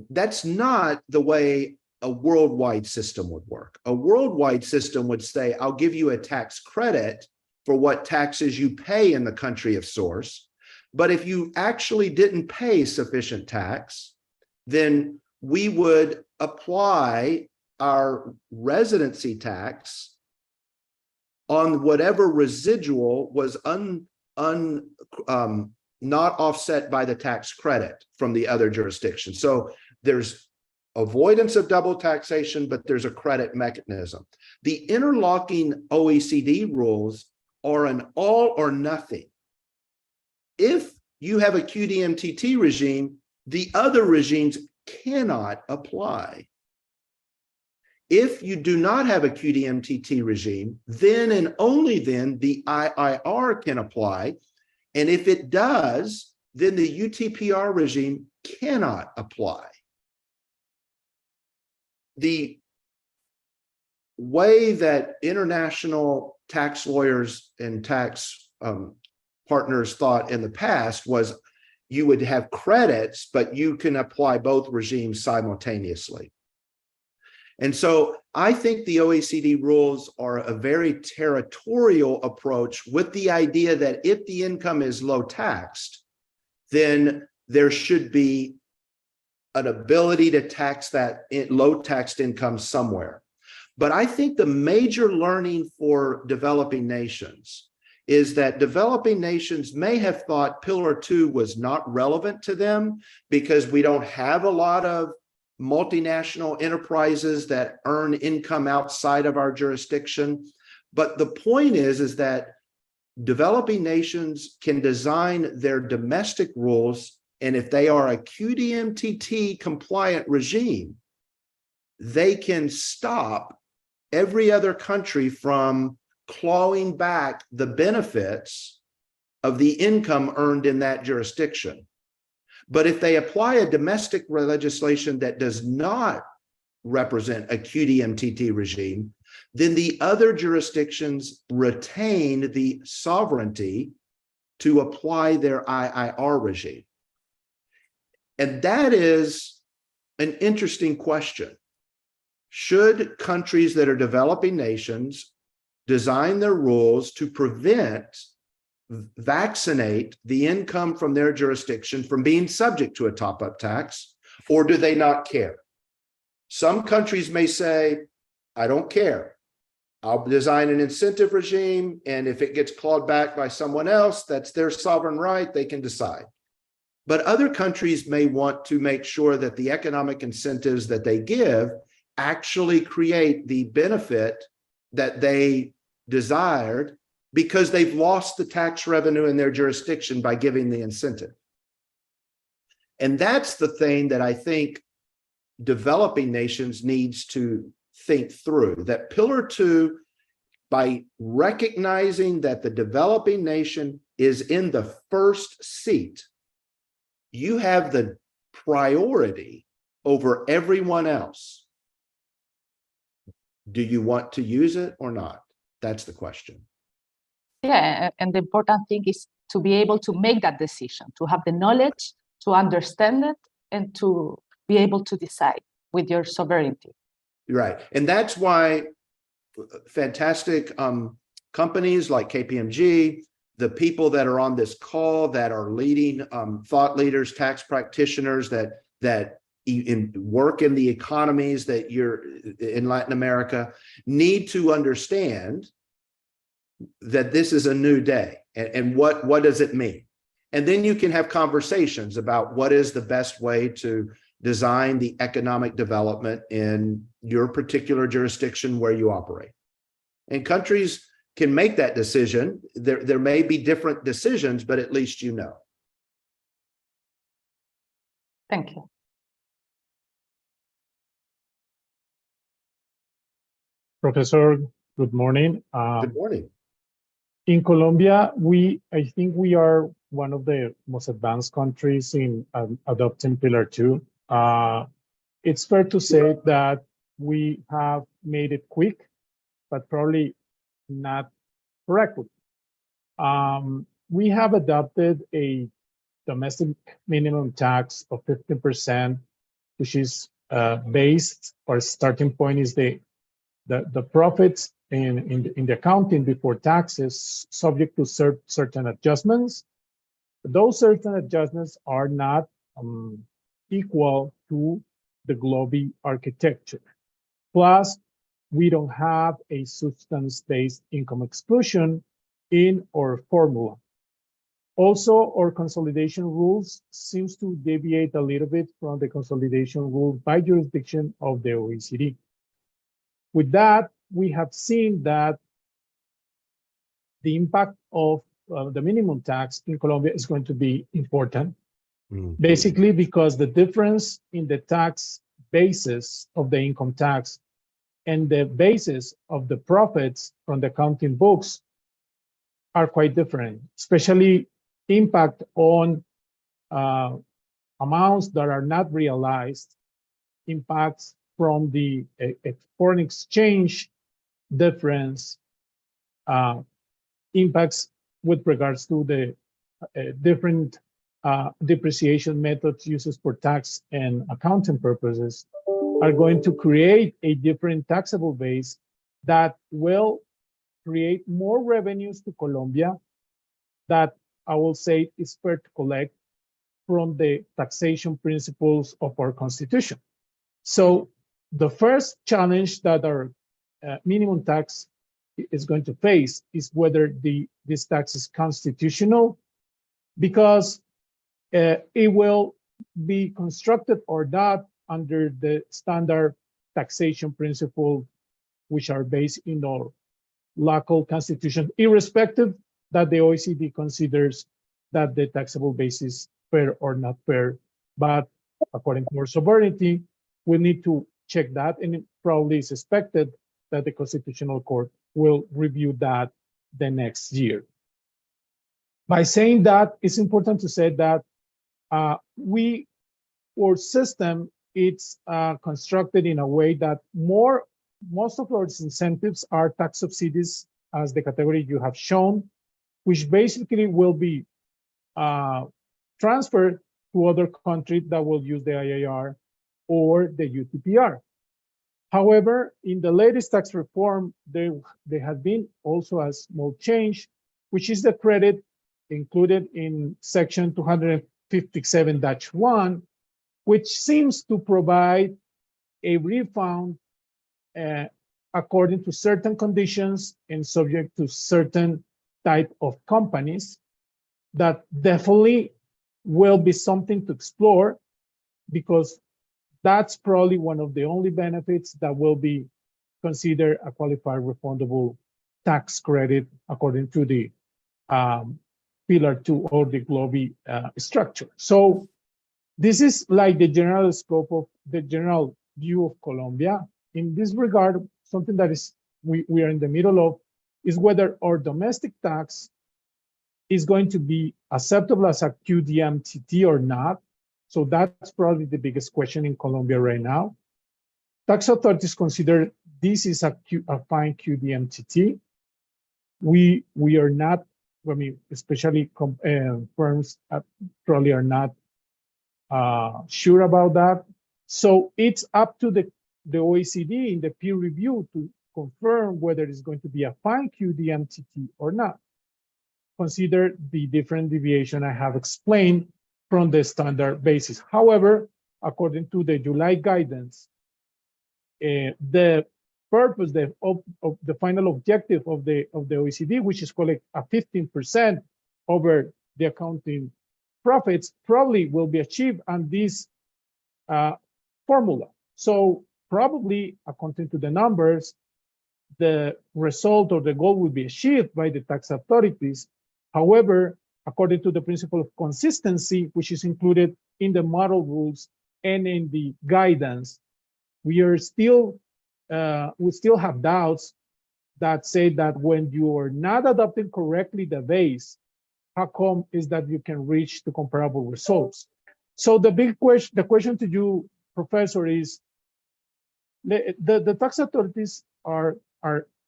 That's not the way a worldwide system would work. A worldwide system would say, I'll give you a tax credit for what taxes you pay in the country of source. But if you actually didn't pay sufficient tax, then we would apply our residency tax on whatever residual was not offset by the tax credit from the other jurisdiction. So there's avoidance of double taxation, but there's a credit mechanism. The interlocking OECD rules are an all or nothing. If you have a QDMTT regime, the other regimes cannot apply. If you do not have a QDMTT regime, then and only then the IIR can apply. And if it does, then the UTPR regime cannot apply. The way that international tax lawyers and tax partners thought in the past was you would have credits, but you can apply both regimes simultaneously. And so I think the OECD rules are a very territorial approach with the idea that if the income is low taxed, then there should be an ability to tax that low taxed income somewhere. But I think the major learning for developing nations is that developing nations may have thought Pillar 2 was not relevant to them because we don't have a lot of multinational enterprises that earn income outside of our jurisdiction. But the point is that developing nations can design their domestic rules, and if they are a QDMTT compliant regime, they can stop every other country from clawing back the benefits of the income earned in that jurisdiction. But if they apply a domestic legislation that does not represent a QDMTT regime, then the other jurisdictions retain the sovereignty to apply their IIR regime. And that is an interesting question. Should countries that are developing nations design their rules to vaccinate the income from their jurisdiction from being subject to a top-up tax, or do they not care? Some countries may say, I don't care. I'll design an incentive regime, and if it gets clawed back by someone else, that's their sovereign right, they can decide. But other countries may want to make sure that the economic incentives that they give actually create the benefit that they desired because they've lost the tax revenue in their jurisdiction by giving the incentive. And that's the thing that I think developing nations needs to think through, that Pillar 2, by recognizing that the developing nation is in the first seat, you have the priority over everyone else. Do you want to use it or not? That's the question. Yeah, and the important thing is to be able to make that decision, to have the knowledge, to understand it, and to be able to decide with your sovereignty. Right. And that's why fantastic companies like KPMG, the people that are on this call that are leading thought leaders, tax practitioners that work in the economies that you're in Latin America need to understand that this is a new day and what does it mean? And then you can have conversations about what is the best way to design the economic development in your particular jurisdiction where you operate. And countries can make that decision. There may be different decisions, but at least you know. Thank you. Professor, good morning. Good morning. In Colombia, I think we are one of the most advanced countries in adopting Pillar 2. It's fair to say that we have made it quick, but probably not correctly. we have adopted a domestic minimum tax of 15%, which is based, or starting point is the profits in the accounting before taxes, subject to certain adjustments. Those certain adjustments are not equal to the global architecture. Plus, we don't have a substance-based income exclusion in our formula. Also, our consolidation rules seems to deviate a little bit from the consolidation rules by jurisdiction of the OECD. With that, we have seen that the impact of the minimum tax in Colombia is going to be important, basically because the difference in the tax basis of the income tax and the basis of the profits from the accounting books are quite different, especially impact on amounts that are not realized, impacts from the foreign exchange difference, impacts with regards to the different depreciation methods used for tax and accounting purposes are going to create a different taxable base that will create more revenues to Colombia that I will say is fair to collect from the taxation principles of our constitution. So the first challenge that our minimum tax is going to face is whether this tax is constitutional, because it will be constructed or not under the standard taxation principles, which are based in our local constitution, irrespective that the OECD considers that the taxable base is fair or not fair. But according to our sovereignty, we need to check that, and it probably is expected that the Constitutional Court will review that the next year. By saying that, it's important to say that our system, it's constructed in a way that most of our incentives are tax subsidies, as the category you have shown, which basically will be transferred to other countries that will use the IIR or the UTPR. However, in the latest tax reform, there has been also a small change, which is the credit included in section 257-1, which seems to provide a refund according to certain conditions and subject to certain type of companies. That definitely will be something to explore, because that's probably one of the only benefits that will be considered a qualified refundable tax credit according to the Pillar 2 or the global structure. So this is like the general scope of the general view of Colombia. In this regard, something that is we are in the middle of is whether our domestic tax is going to be acceptable as a QDMTT or not. So that's probably the biggest question in Colombia right now. Tax authorities consider this is a fine QDMTT. We are not, I mean, especially firms probably are not sure about that. So it's up to the OECD in the peer review to confirm whether it's going to be a fine QDMTT or not. Consider the different deviation I have explained from the standard basis. However, according to the July guidance, the purpose of the final objective of the OECD, which is called a 15% over the accounting profits, probably will be achieved on this formula. So probably, according to the numbers, the result or the goal will be achieved by the tax authorities. However, according to the principle of consistency, which is included in the model rules and in the guidance, we still have doubts that say that when you are not adopting correctly the base, how come is that you can reach the comparable results? So the question to you, Professor, is the tax authorities are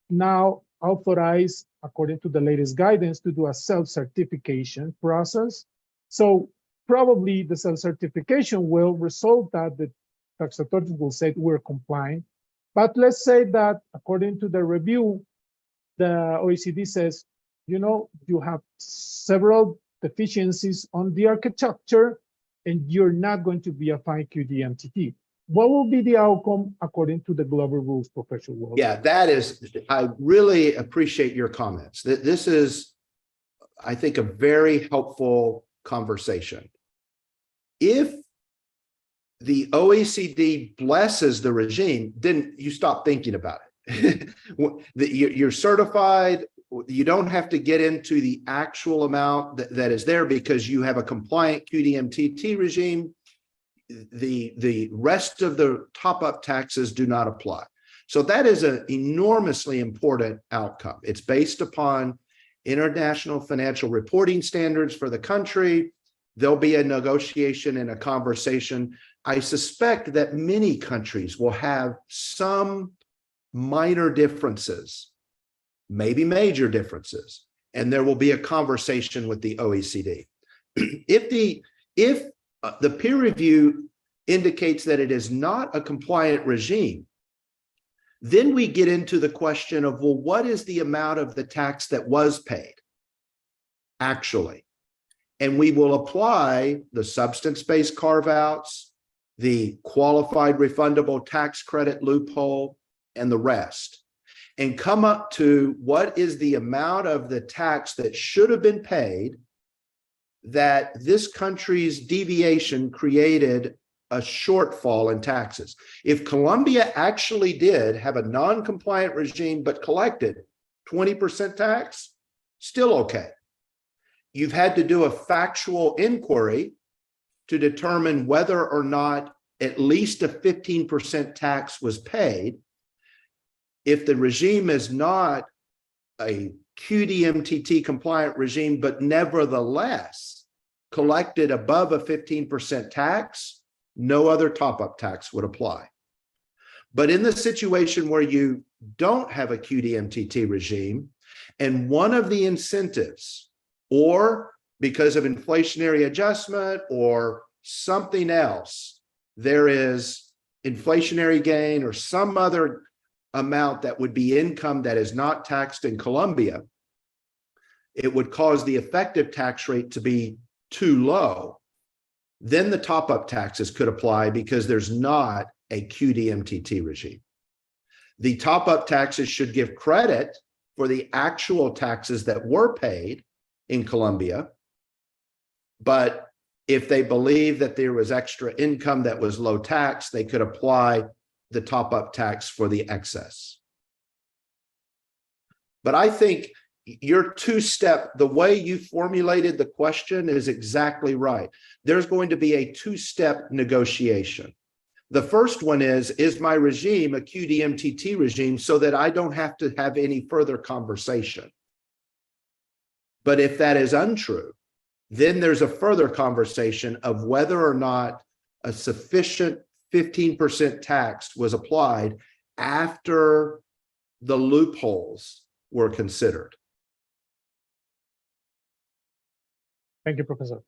now authorized according to the latest guidance, to do a self-certification process. So probably the self-certification will result that the tax authorities will say we're complying. But let's say that according to the review, the OECD says, you know, you have several deficiencies on the architecture and you're not going to be a fine QDMTT. What will be the outcome according to the global rules, Professor Wolf? Yeah, that is, I really appreciate your comments. This is, I think, a very helpful conversation. If the OECD blesses the regime, then you stop thinking about it. You're certified. You don't have to get into the actual amount that is there because you have a compliant QDMTT regime. The rest of the top-up taxes do not apply. So that is an enormously important outcome. It's based upon international financial reporting standards for the country. There'll be a negotiation and a conversation. I suspect that many countries will have some minor differences, maybe major differences, and there will be a conversation with the OECD. If the peer review indicates that it is not a compliant regime, then we get into the question of, well, what is the amount of the tax that was paid actually? And we will apply the substance-based carve-outs, the qualified refundable tax credit loophole, and the rest, and come up to what is the amount of the tax that should have been paid that this country's deviation created a shortfall in taxes. If Colombia actually did have a non-compliant regime but collected 20% tax, still okay. You've had to do a factual inquiry to determine whether or not at least a 15% tax was paid. If the regime is not a QDMTT compliant regime, but nevertheless collected above a 15% tax, no other top-up tax would apply. But in the situation where you don't have a QDMTT regime, and one of the incentives, or because of inflationary adjustment or something else, there is inflationary gain or some other amount that would be income that is not taxed in Colombia, it would cause the effective tax rate to be too low. Then the top-up taxes could apply because there's not a QDMTT regime. The top-up taxes should give credit for the actual taxes that were paid in Colombia. But if they believe that there was extra income that was low tax, they could apply the top-up tax for the excess. But I think your two-step, the way you formulated the question is exactly right. There's going to be a two-step negotiation. The first one is my regime a QDMTT regime so that I don't have to have any further conversation? But if that is untrue, then there's a further conversation of whether or not a sufficient 15% tax was applied after the loopholes were considered. Thank you, Professor.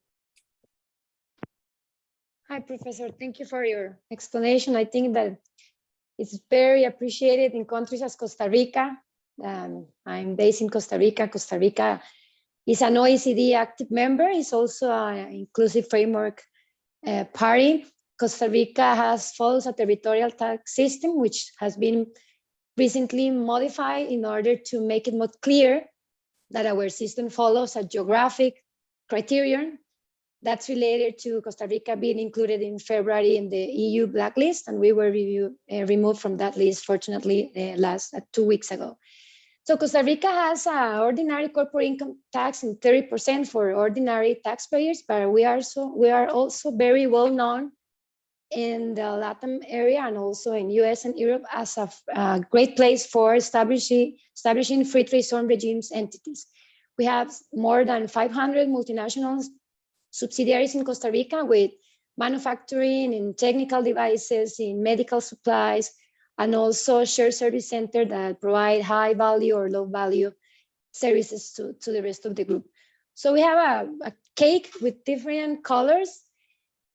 Hi, Professor. Thank you for your explanation. I think that it's very appreciated in countries as Costa Rica. I'm based in Costa Rica. Costa Rica is an OECD active member. It's also an inclusive framework party. Costa Rica follows a territorial tax system, which has been recently modified in order to make it more clear that our system follows a geographic criterion that's related to Costa Rica being included in February in the EU blacklist, and we were removed from that list, fortunately, 2 weeks ago. So Costa Rica has an ordinary corporate income tax in 30% for ordinary taxpayers, but we are also very well known in the Latam area and also in US and Europe as a great place for establishing free trade zone regimes entities. We have more than 500 multinational subsidiaries in Costa Rica with manufacturing in technical devices, in medical supplies, and also shared service center that provide high value or low value services to the rest of the group. So we have a cake with different colors.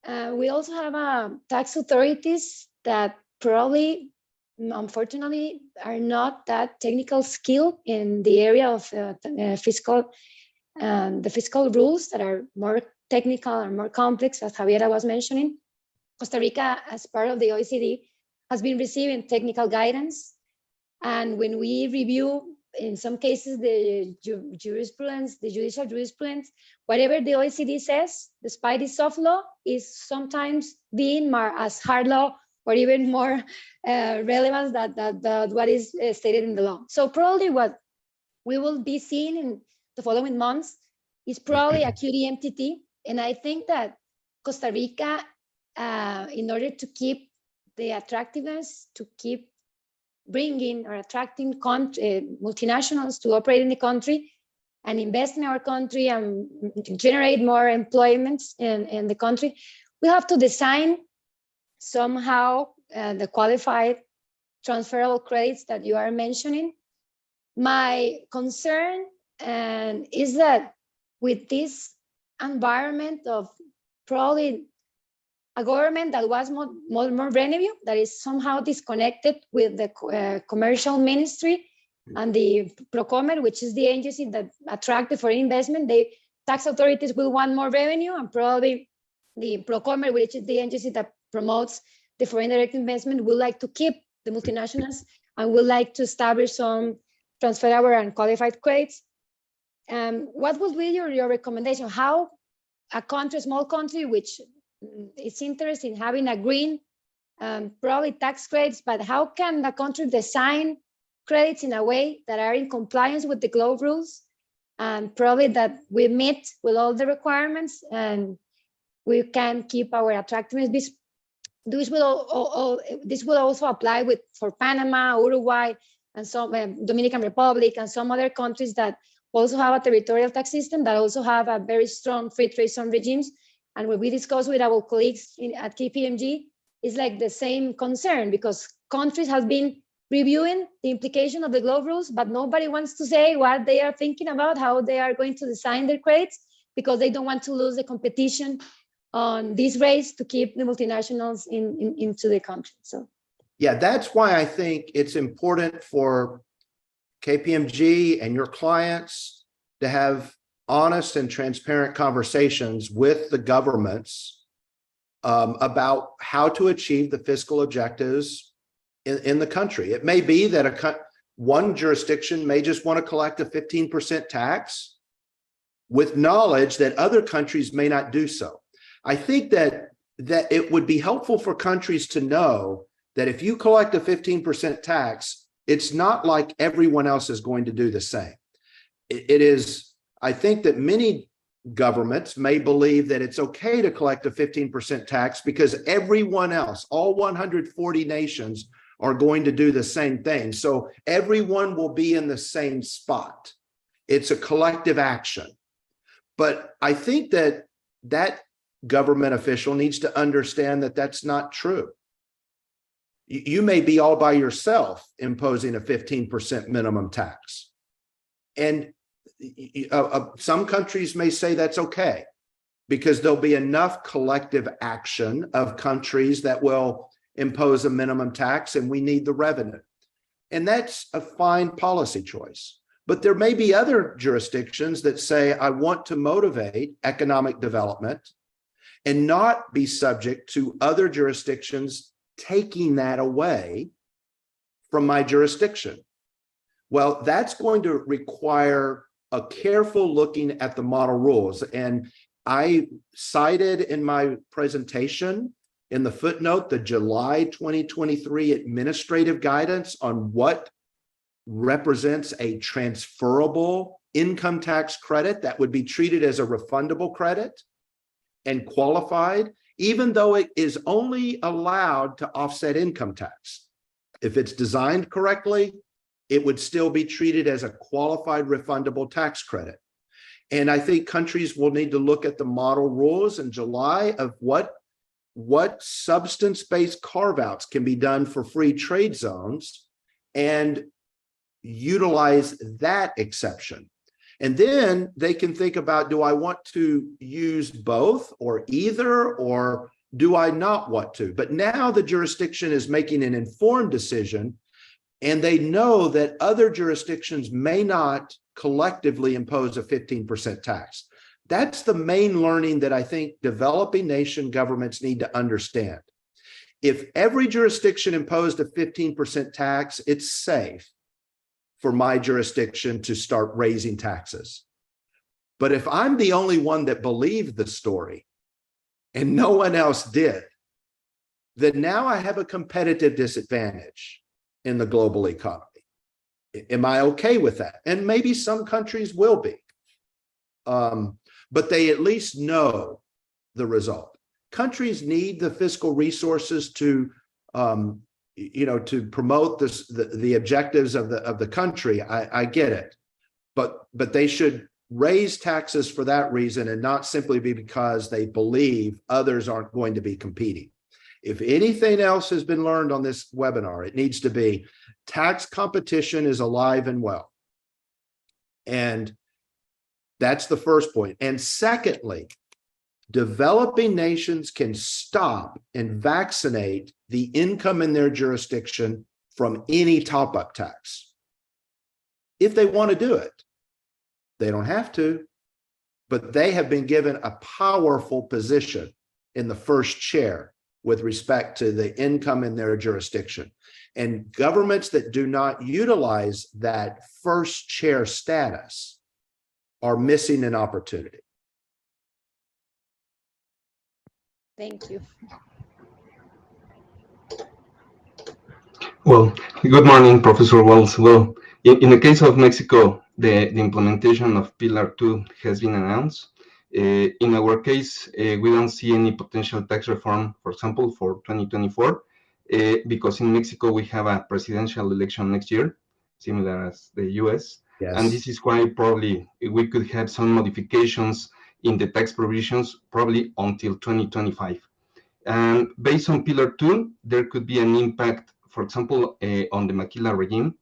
We also have tax authorities that probably, unfortunately, are not that technical skill in the area of fiscal, the fiscal rules that are more technical and more complex, as Javiera was mentioning. Costa Rica, as part of the OECD, has been receiving technical guidance. And when we review, in some cases, the jurisprudence, the judicial jurisprudence, whatever the OECD says, despite its soft law, is sometimes being more as hard law or even more relevant than what is stated in the law. So probably what we will be seeing in the following months is probably a QDMTT. And I think that Costa Rica, in order to keep the attractiveness, to keep bringing or attracting multinationals to operate in the country and invest in our country and generate more employment in the country, we have to design somehow the qualified transferable credits that you are mentioning. My concern is that with this environment of probably a government that was more revenue, that is somehow disconnected with the commercial ministry and the Procomer, which is the agency that attracts the foreign investment. The tax authorities will want more revenue, and probably the Procomer, which is the agency that promotes the foreign direct investment, would like to keep the multinationals and would like to establish some transferable and qualified credits. What would be your recommendation? How a country, small country, which is interested in having a green, probably tax credits, but how can the country design credits in a way that are in compliance with the globe rules, and probably that we meet with all the requirements and we can keep our attractiveness? This will also apply for Panama, Uruguay, and some Dominican Republic, and some other countries that also have a territorial tax system, that also have a very strong free trade zone regimes. And when we discuss with our colleagues at KPMG, it's like the same concern, because countries have been reviewing the implication of the globe rules, but nobody wants to say what they are thinking about, how they are going to design their credits, because they don't want to lose the competition on this race to keep the multinationals into the country. So, yeah, that's why I think it's important for KPMG and your clients to have honest and transparent conversations with the governments about how to achieve the fiscal objectives in the country. It may be that one jurisdiction may just want to collect a 15% tax with knowledge that other countries may not do so. I think that it would be helpful for countries to know that if you collect a 15% tax, it's not like everyone else is going to do the same. It is. I think that many governments may believe that it's okay to collect a 15% tax because everyone else, all 140 nations, are going to do the same thing. So everyone will be in the same spot. It's a collective action. But I think that that government official needs to understand that that's not true. You may be all by yourself imposing a 15% minimum tax. And some countries may say that's okay, because there'll be enough collective action of countries that will impose a minimum tax, and we need the revenue. And that's a fine policy choice. But there may be other jurisdictions that say, I want to motivate economic development and not be subject to other jurisdictions taking that away from my jurisdiction. Well, that's going to require a careful looking at the model rules. And I cited in my presentation in the footnote the July 2023 administrative guidance on what represents a transferable income tax credit that would be treated as a refundable credit and qualified, even though it is only allowed to offset income tax. If it's designed correctly, it would still be treated as a qualified refundable tax credit. And I think countries will need to look at the model rules in July of what substance-based carve-outs can be done for free trade zones, and utilize that exception. And then they can think about, do I want to use both or either, or do I not want to? But now the jurisdiction is making an informed decision, and they know that other jurisdictions may not collectively impose a 15% tax. That's the main learning that I think developing nation governments need to understand. If every jurisdiction imposed a 15% tax, it's safe for my jurisdiction to start raising taxes. But if I'm the only one that believed the story and no one else did, then now I have a competitive disadvantage in the global economy. Am I okay with that? And maybe some countries will be, but they at least know the result. Countries need the fiscal resources to to promote the objectives of the country. I get it, but they should raise taxes for that reason and not simply be because they believe others aren't going to be competing. If anything else has been learned on this webinar, it needs to be tax competition is alive and well. And that's the first point. And secondly, developing nations can stop and vaccinate the income in their jurisdiction from any top-up tax if they want to do it. They don't have to, but they have been given a powerful position in the first chair with respect to the income in their jurisdiction. And governments that do not utilize that first chair status are missing an opportunity. Thank you. Well, good morning, Professor Wells. Well, in the case of Mexico, the implementation of Pillar 2 has been announced. In our case, we don't see any potential tax reform, for example, for 2024, because in Mexico we have a presidential election next year, similar as the US. Yes. And this is why probably we could have some modifications in the tax provisions probably until 2025. And based on Pillar 2, there could be an impact, for example, on the maquila regime.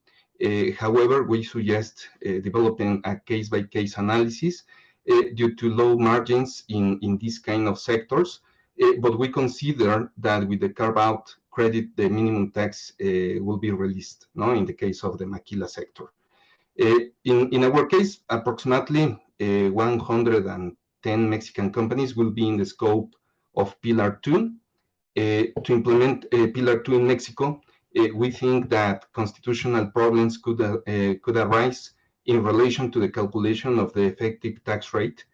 However, we suggest developing a case-by-case analysis due to low margins in these kind of sectors. But we consider that with the carve-out credit, the minimum tax will be released, no, in the case of the maquila sector. In our case, approximately 110 Mexican companies will be in the scope of Pillar 2. To implement Pillar 2 in Mexico, we think that constitutional problems could arise in relation to the calculation of the effective tax rate.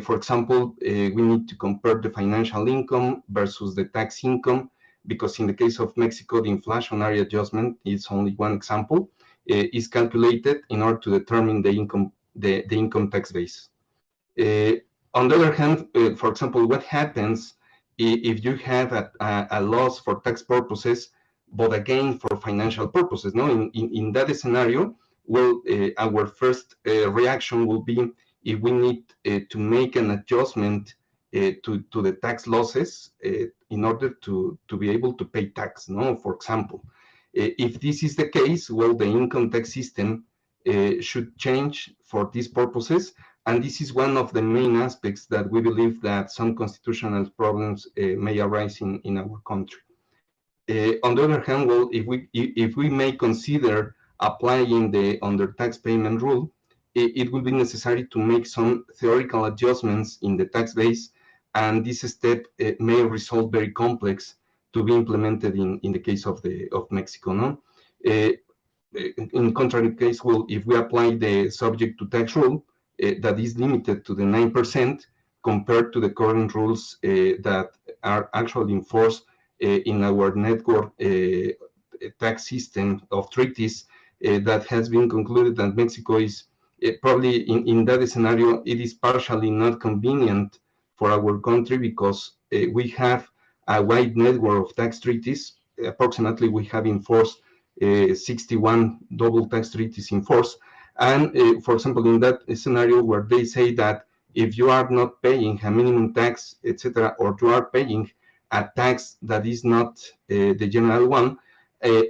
For example, we need to compare the financial income versus the tax income, because in the case of Mexico, the inflationary adjustment is only one example, is calculated in order to determine the income tax base. On the other hand, for example, what happens if you have a loss for tax purposes, but a gain for financial purposes? No, in that scenario, well, our first reaction will be if we need to make an adjustment to the tax losses in order to be able to pay tax. No, for example, if this is the case, well, the income tax system should change for these purposes. And this is one of the main aspects that we believe that some constitutional problems may arise in our country. On the other hand, well, if we may consider applying the under tax payment rule, it will be necessary to make some theoretical adjustments in the tax base, and this step may result very complex to be implemented in the case of Mexico. No, in contrary case, well, if we apply the subject to tax rule, that is limited to the 9% compared to the current rules that are actually enforced in our network tax system of treaties that has been concluded that Mexico is probably in that scenario, it is partially not convenient for our country because we have a wide network of tax treaties. Approximately, we have enforced 61 double tax treaties in force. And for example, in that scenario where they say that if you are not paying a minimum tax, etc., or you are paying a tax that is not the general one,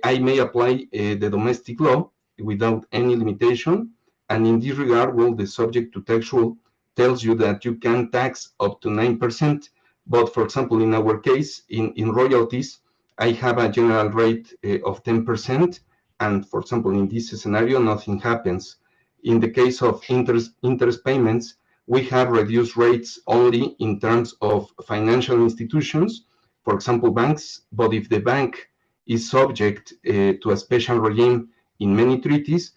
I may apply the domestic law without any limitation. And in this regard, well, the subject to tax rule tells you that you can tax up to 9%. But for example, in our case, in royalties, I have a general rate of 10%. And for example, in this scenario, nothing happens. In the case of interest payments, we have reduced rates only in terms of financial institutions, for example, banks. But if the bank is subject to a special regime in many treaties,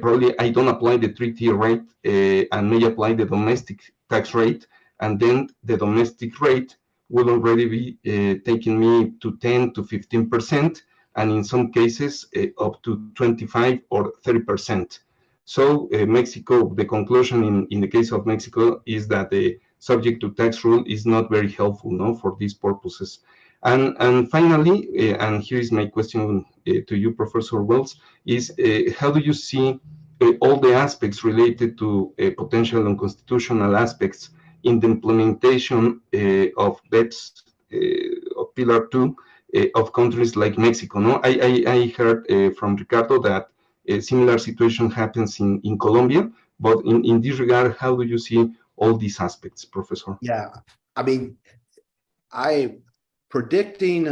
probably I don't apply the treaty rate and may apply the domestic tax rate, and then the domestic rate will already be taking me to 10 to 15%, and in some cases up to 25 or 30%. So Mexico, the conclusion in the case of Mexico is that the subject to tax rule is not very helpful, no, for these purposes. And finally, and here is my question to you, Professor Wells, is how do you see all the aspects related to potential unconstitutional aspects in the implementation of BEPS, of Pillar 2, of countries like Mexico? No, I heard from Ricardo that a similar situation happens in Colombia, but in this regard, how do you see all these aspects, Professor? Yeah, I mean, predicting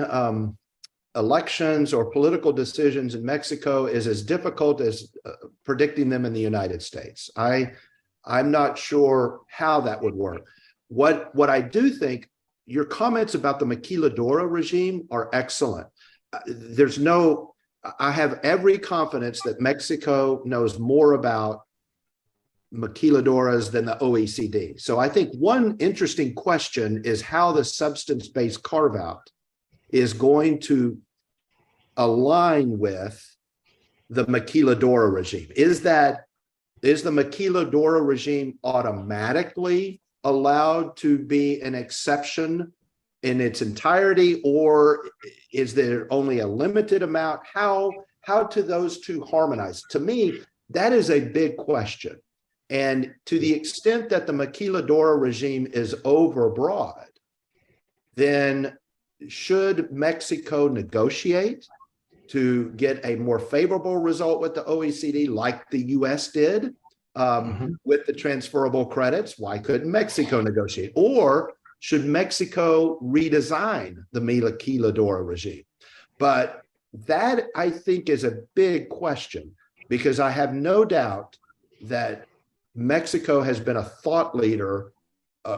elections or political decisions in Mexico is as difficult as predicting them in the United States. I'm not sure how that would work. What I do think, your comments about the maquiladora regime are excellent. I have every confidence that Mexico knows more about maquiladoras than the OECD. So I think one interesting question is how the substance-based carve-out is going to align with the maquiladora regime. Is the maquiladora regime automatically allowed to be an exception in its entirety, or is there only a limited amount? How do those two harmonize? To me, that is a big question. And to the extent that the maquiladora regime is overbroad, then should Mexico negotiate to get a more favorable result with the OECD like the US did with the transferable credits? Why couldn't Mexico negotiate? Or should Mexico redesign the maquiladora regime? But that, I think, is a big question, because I have no doubt that Mexico has been a thought leader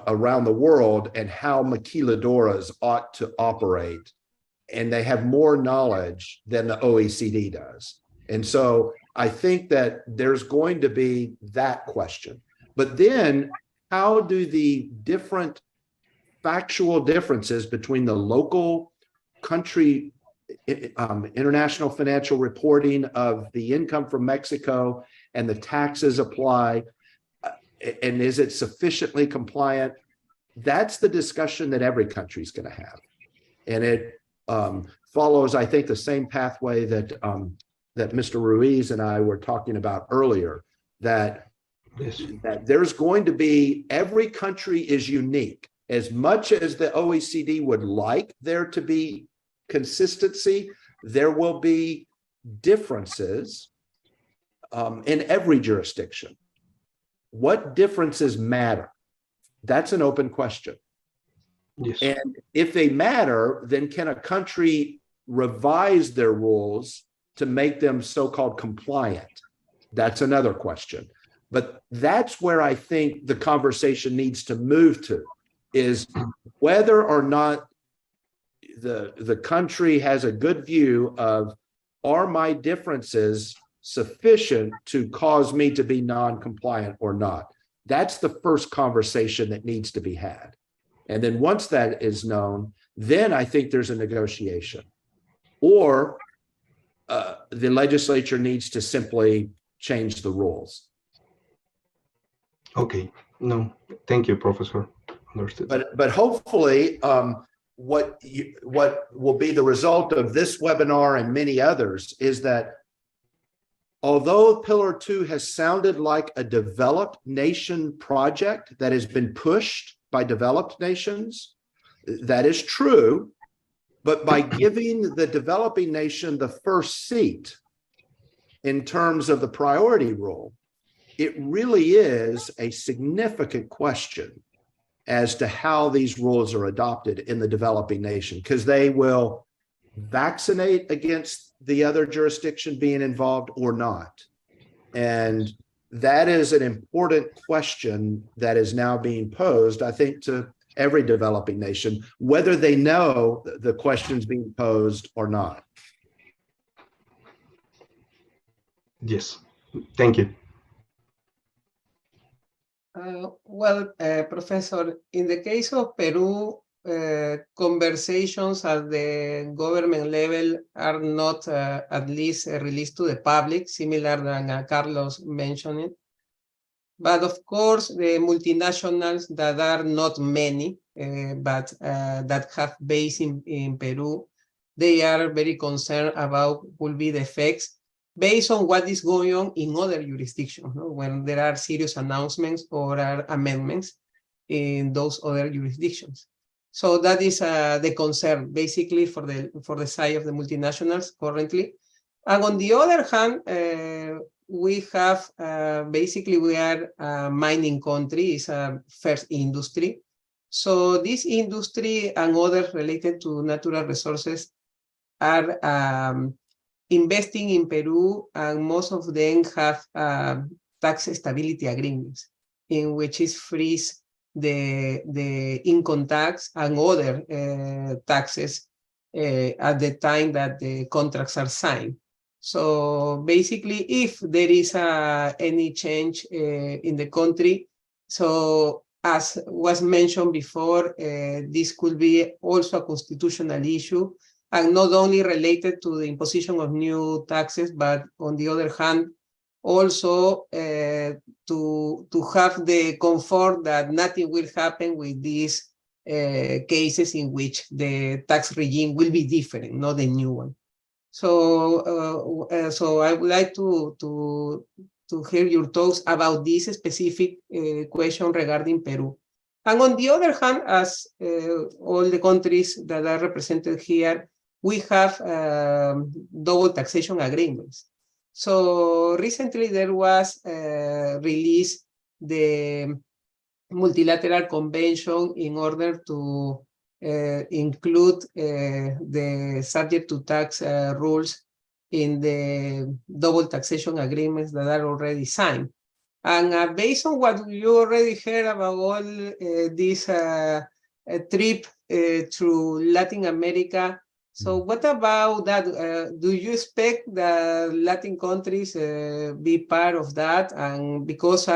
around the world and how maquiladoras ought to operate. And they have more knowledge than the OECD does. And so I think that there's going to be that question. But then how do the different factual differences between the local country international financial reporting of the income from Mexico and the taxes apply, and is it sufficiently compliant? That's the discussion that every country is going to have. And it follows, I think, the same pathway that Mr. Ruiz and I were talking about earlier, that there's going to be, every country is unique. As much as the OECD would like there to be consistency, there will be differences in every jurisdiction. What differences matter? That's an open question. Yes. And if they matter, then can a country revise their rules to make them so-called compliant? That's another question. But that's where I think the conversation needs to move to, is whether or not the country has a good view of, are my differences sufficient to cause me to be non-compliant or not? That's the first conversation that needs to be had. And then once that is known, then I think there's a negotiation. Or the legislature needs to simply change the rules. Okay, no, thank you, Professor. Understood. But hopefully, what will be the result of this webinar and many others is that although Pillar 2 has sounded like a developed nation project that has been pushed by developed nations, that is true, but by giving the developing nation the first seat, in terms of the priority rule, it really is a significant question as to how these rules are adopted in the developing nation, because they will vaccinate against the other jurisdiction being involved or not. And that is an important question that is now being posed, I think, to every developing nation, whether they know the questions being posed or not. Yes, thank you. Professor, in the case of Peru, conversations at the government level are not at least released to the public, similar than Carlos mentioned. But of course, the multinationals that are not many, but that have base in Peru, they are very concerned about will be the effects based on what is going on in other jurisdictions, no? When there are serious announcements or are amendments in those other jurisdictions. So that is the concern, basically, for the side of the multinationals currently. And on the other hand, we have, basically, we are a mining country, it's a first industry. So this industry and others related to natural resources are investing in Peru, and most of them have tax stability agreements in which is freeze the income tax and other taxes at the time that the contracts are signed. So basically, if there is any change in the country, so as was mentioned before, this could be also a constitutional issue, and not only related to the imposition of new taxes, but on the other hand, also to have the comfort that nothing will happen with these cases in which the tax regime will be different, not the new one. So, so I would like to hear your thoughts about this specific question regarding Peru. And on the other hand, as all the countries that are represented here, we have double taxation agreements. So recently there was released the multilateral convention in order to include the subject to tax rules in the double taxation agreements that are already signed. And based on what you already heard about all this trip through Latin America, so what about that? Do you expect the Latin countries be part of that? And because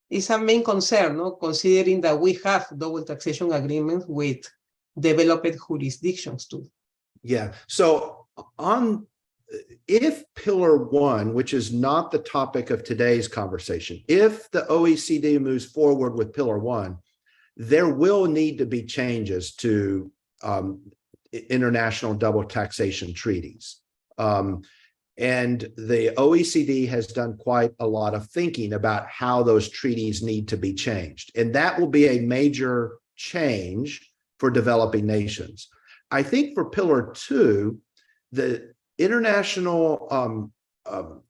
it's a main concern, no? Considering that we have double taxation agreements with developed jurisdictions too. Yeah. So if Pillar 1, which is not the topic of today's conversation, if the OECD moves forward with Pillar 1, there will need to be changes to international double taxation treaties. And the OECD has done quite a lot of thinking about how those treaties need to be changed. And that will be a major change for developing nations. I think for Pillar 2, the international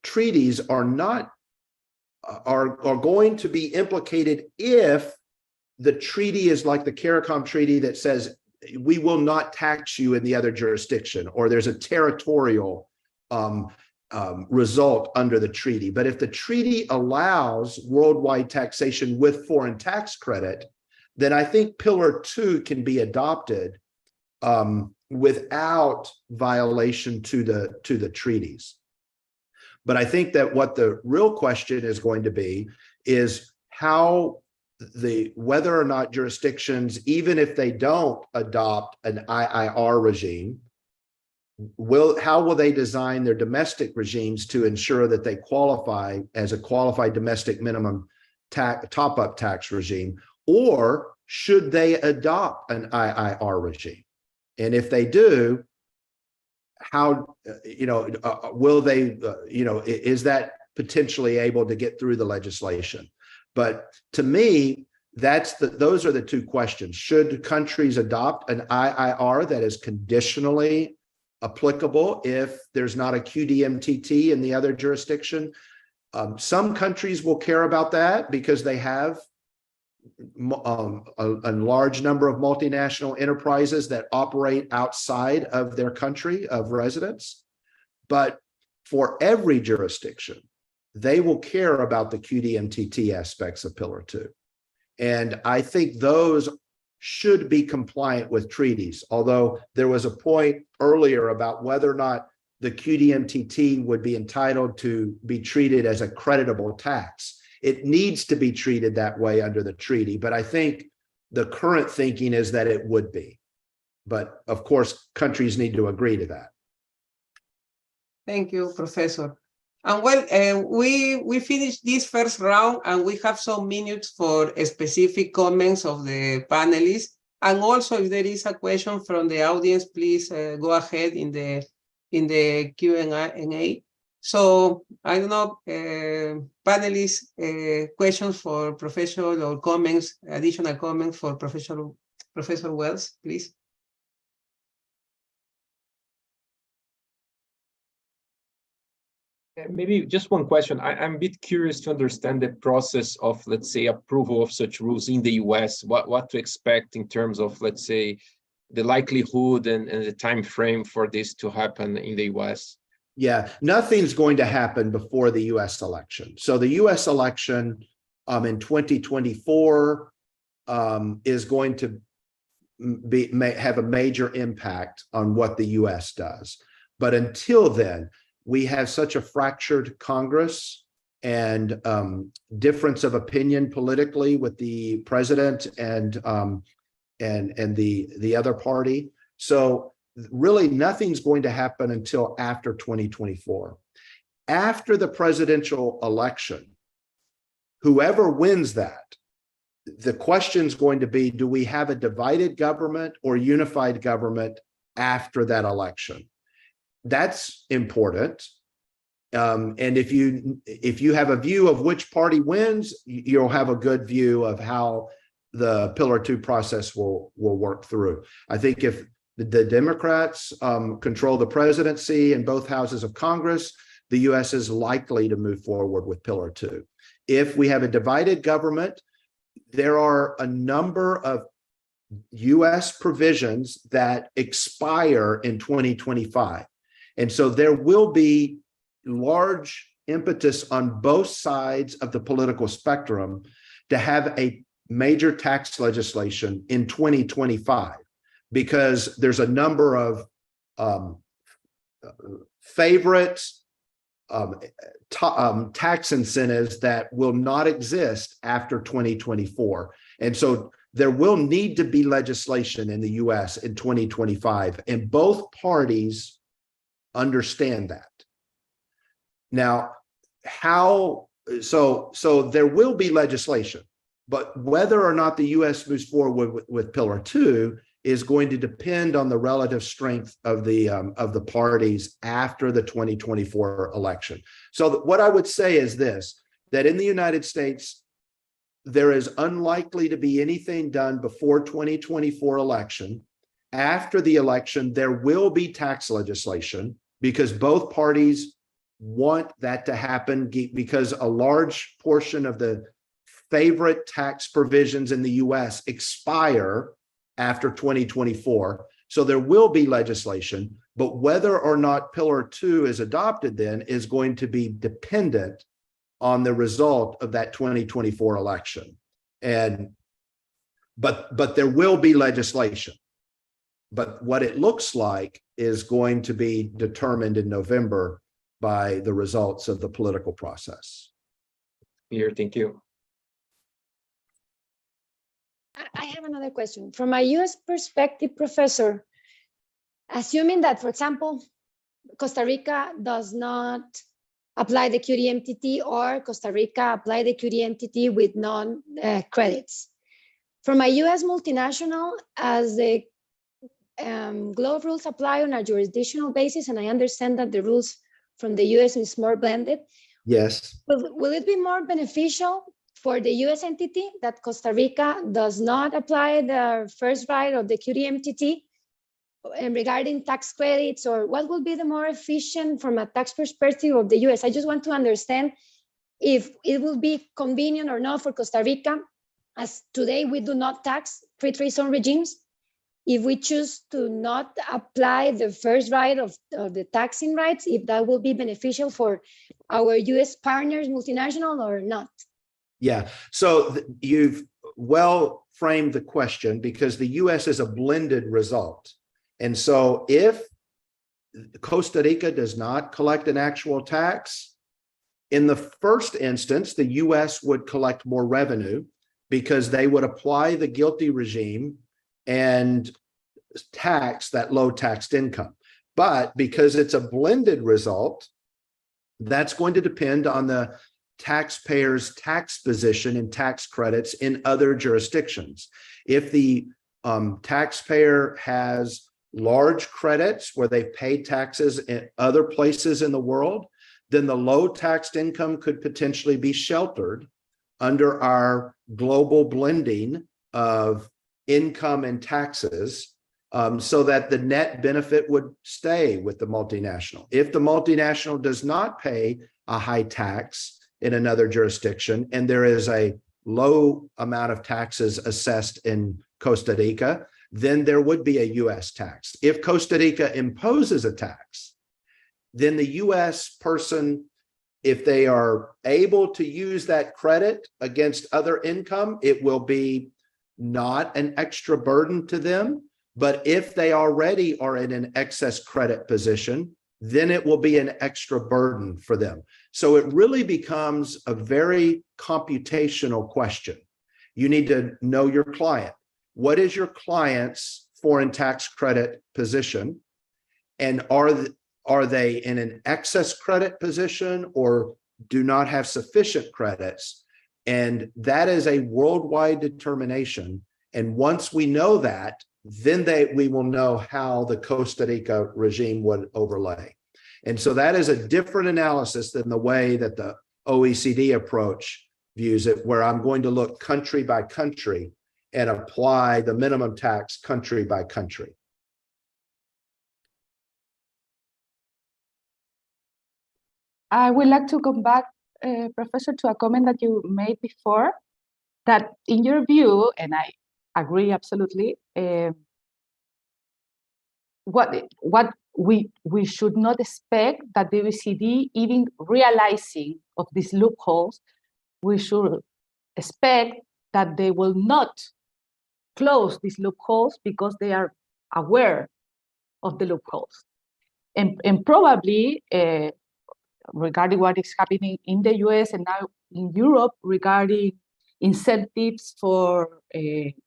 treaties are going to be implicated if the treaty is like the CARICOM treaty that says we will not tax you in the other jurisdiction, or there's a territorial result under the treaty. But if the treaty allows worldwide taxation with foreign tax credit, then I think Pillar 2 can be adopted without violation to the treaties. But I think that what the real question is going to be is how whether or not jurisdictions, even if they don't adopt an IIR regime, how will they design their domestic regimes to ensure that they qualify as a qualified domestic minimum top-up tax regime, or should they adopt an IIR regime? And if they do, how, will they, is that potentially able to get through the legislation? But to me, those are the two questions. Should countries adopt an IIR that is conditionally applicable if there's not a QDMTT in the other jurisdiction. Some countries will care about that because they have a large number of multinational enterprises that operate outside of their country of residence. But for every jurisdiction, they will care about the QDMTT aspects of Pillar 2. And I think those should be compliant with treaties. Although there was a point earlier about whether or not the QDMTT would be entitled to be treated as a creditable tax. It needs to be treated that way under the treaty, but I think the current thinking is that it would be. But of course, countries need to agree to that. Thank you, Professor. And well, we finished this first round, and we have some minutes for specific comments of the panelists. And also, if there is a question from the audience, please go ahead in the Q&A. So I don't know, panelists, questions for Professor or comments, additional comments for Professor Wells, please. Maybe just one question. I'm a bit curious to understand the process of, let's say, approval of such rules in the US. What to expect in terms of, let's say, the likelihood and the time frame for this to happen in the US? Yeah, nothing's going to happen before the US election. So the US election in 2024 is going to have a major impact on what the US does. But until then, we have such a fractured Congress and difference of opinion politically with the president and the other party. So really nothing's going to happen until after 2024. After the presidential election, whoever wins that, the question's going to be, do we have a divided government or unified government after that election? That's important. And if you have a view of which party wins, you'll have a good view of how the Pillar 2 process will work through. I think if the Democrats control the presidency in both houses of Congress, the US is likely to move forward with Pillar 2. If we have a divided government, there are a number of US provisions that expire in 2025. And so there will be large impetus on both sides of the political spectrum to have a major tax legislation in 2025, because there's a number of favorite tax incentives that will not exist after 2024. And so there will need to be legislation in the US in 2025, and both parties understand that. Now, so there will be legislation, but whether or not the US moves forward with Pillar 2 is going to depend on the relative strength of the parties after the 2024 election. So what I would say is this, that in the United States, there is unlikely to be anything done before 2024 election. After the election, there will be tax legislation because both parties want that to happen, because a large portion of the favorite tax provisions in the US expire after 2024. So there will be legislation, but whether or not Pillar 2 is adopted then is going to be dependent on the result of that 2024 election. But there will be legislation. But what it looks like is going to be determined in November by the results of the political process. Here, thank you. I have another question. From a US perspective, Professor, assuming that, for example, Costa Rica does not apply the QDMTT or Costa Rica apply the QDMTT with non-credits. From a US multinational, as the GLOBE rules apply on a jurisdictional basis, and I understand that the rules from the US is more blended. Yes. Will it be more beneficial for the US entity that Costa Rica does not apply the first right of the QDMTT? and regarding tax credits, or what will be the more efficient from a tax perspective of the US? I just want to understand if it will be convenient or not for Costa Rica, as today we do not tax free trade zone regimes. If we choose to not apply the first right of the taxing rights, if that will be beneficial for our US partners, multinational, or not? Yeah, so you've well framed the question, because the US is a blended result. And so if Costa Rica does not collect an actual tax, in the first instance, the US would collect more revenue because they would apply the GILTI regime and tax that low taxed income. But because it's a blended result, that's going to depend on the taxpayer's tax position and tax credits in other jurisdictions. If the taxpayer has large credits where they've paid taxes in other places in the world, then the low taxed income could potentially be sheltered under our global blending of income and taxes, so that the net benefit would stay with the multinational. If the multinational does not pay a high tax in another jurisdiction, and there is a low amount of taxes assessed in Costa Rica, then there would be a US tax. If Costa Rica imposes a tax, then the US person, if they are able to use that credit against other income, it will be not an extra burden to them. But if they already are in an excess credit position, then it will be an extra burden for them. So it really becomes a very computational question. You need to know your client. What is your client's foreign tax credit position? And are they in an excess credit position or do not have sufficient credits? And that is a worldwide determination. And once we know that, then we will know how the Costa Rica regime would overlay. And so that is a different analysis than the way that the OECD approach views it, where I'm going to look country by country and apply the minimum tax country by country. I would like to come back, Professor, to a comment that you made before, that in your view, and I agree absolutely, what we should not expect that the OECD, even realizing of these loopholes, we should expect that they will not close these loopholes because they are aware of the loopholes. And probably regarding what is happening in the US and now in Europe regarding incentives for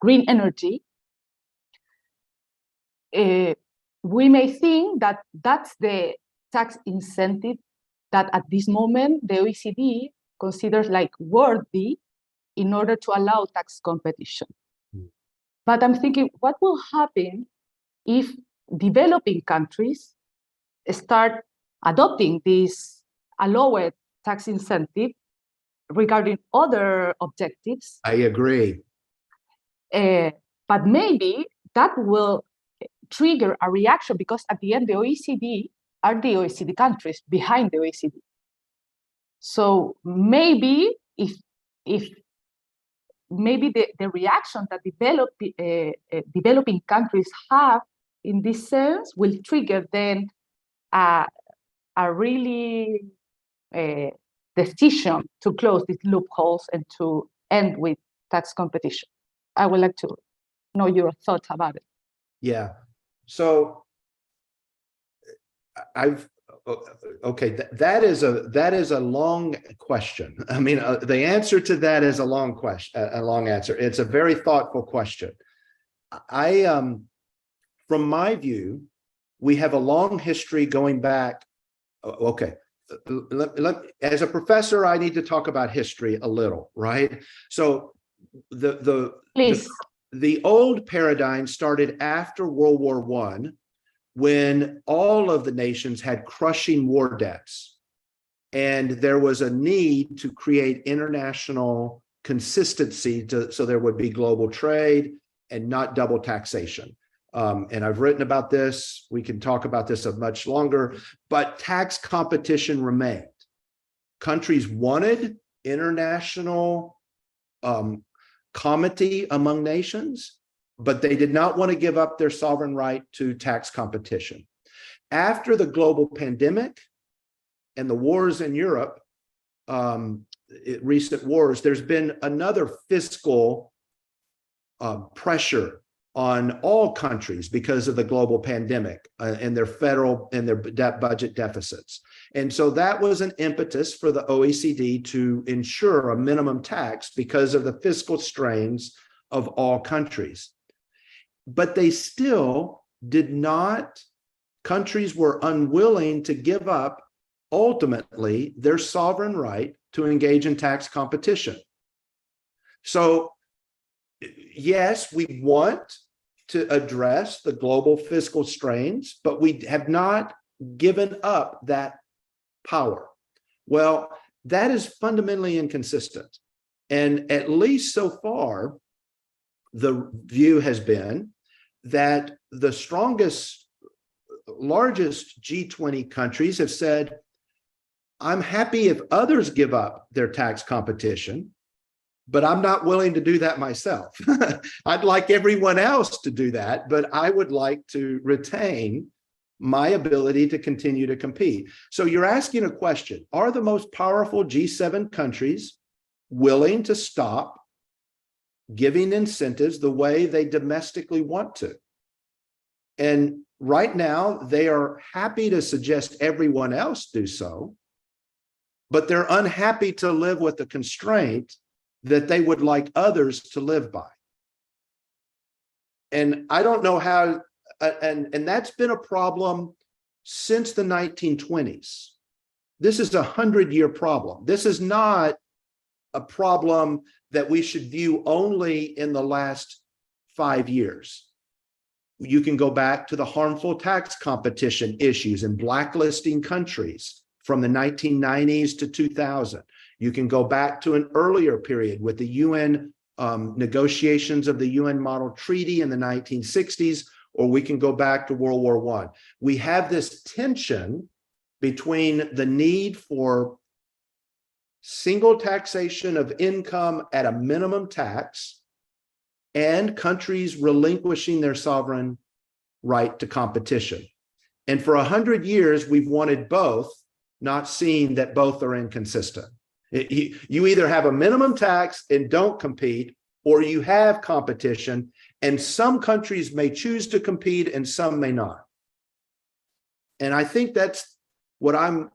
green energy, we may think that that's the tax incentive that at this moment the OECD considers like worthy in order to allow tax competition. But I'm thinking, what will happen if developing countries start adopting this allowed tax incentive regarding other objectives? I agree. But maybe that will trigger a reaction, because at the end, the OECD are the OECD countries behind the OECD. So maybe if maybe the reaction that developing countries have in this sense will trigger then a really decision to close these loopholes and to end with tax competition. I would like to know your thoughts about it. Yeah. So that is a long question. I mean, the answer to that is a long question, a long answer. It's a very thoughtful question. From my view, we have a long history going back. Okay. As a professor, I need to talk about history a little, right? So the old paradigm started after World War I, when all of the nations had crushing war debts. And there was a need to create international consistency so there would be global trade and not double taxation. And I've written about this. We can talk about this much longer, but tax competition remained. Countries wanted international comity among nations, but they did not want to give up their sovereign right to tax competition. After the global pandemic and the wars in Europe, recent wars, there's been another fiscal pressure on all countries because of the global pandemic and their federal and their budget deficits. And so that was an impetus for the OECD to ensure a minimum tax because of the fiscal strains of all countries. But they still did not, countries were unwilling to give up ultimately their sovereign right to engage in tax competition. So yes, we want to address the global fiscal strains, but we have not given up that power. Well, that is fundamentally inconsistent. And at least so far, the view has been that the largest G20 countries have said, I'm happy if others give up their tax competition, but I'm not willing to do that myself. I'd like everyone else to do that, but I would like to retain my ability to continue to compete. So you're asking a question, are the most powerful G7 countries willing to stop giving incentives the way they domestically want to? And right now, they are happy to suggest everyone else do so, but they're unhappy to live with the constraint that they would like others to live by. And I don't know how, and that's been a problem since the 1920s. This is a 100-year problem. This is not a problem that we should view only in the last 5 years. You can go back to the harmful tax competition issues and blacklisting countries from the 1990s to 2000. You can go back to an earlier period with the UN negotiations of the UN Model Treaty in the 1960s, or we can go back to World War I. We have this tension between the need for single taxation of income at a minimum tax and countries relinquishing their sovereign right to competition. And for 100 years, we've wanted both, not seeing that both are inconsistent. You either have a minimum tax and don't compete, or you have competition, and some countries may choose to compete and some may not. And I think that's what I'm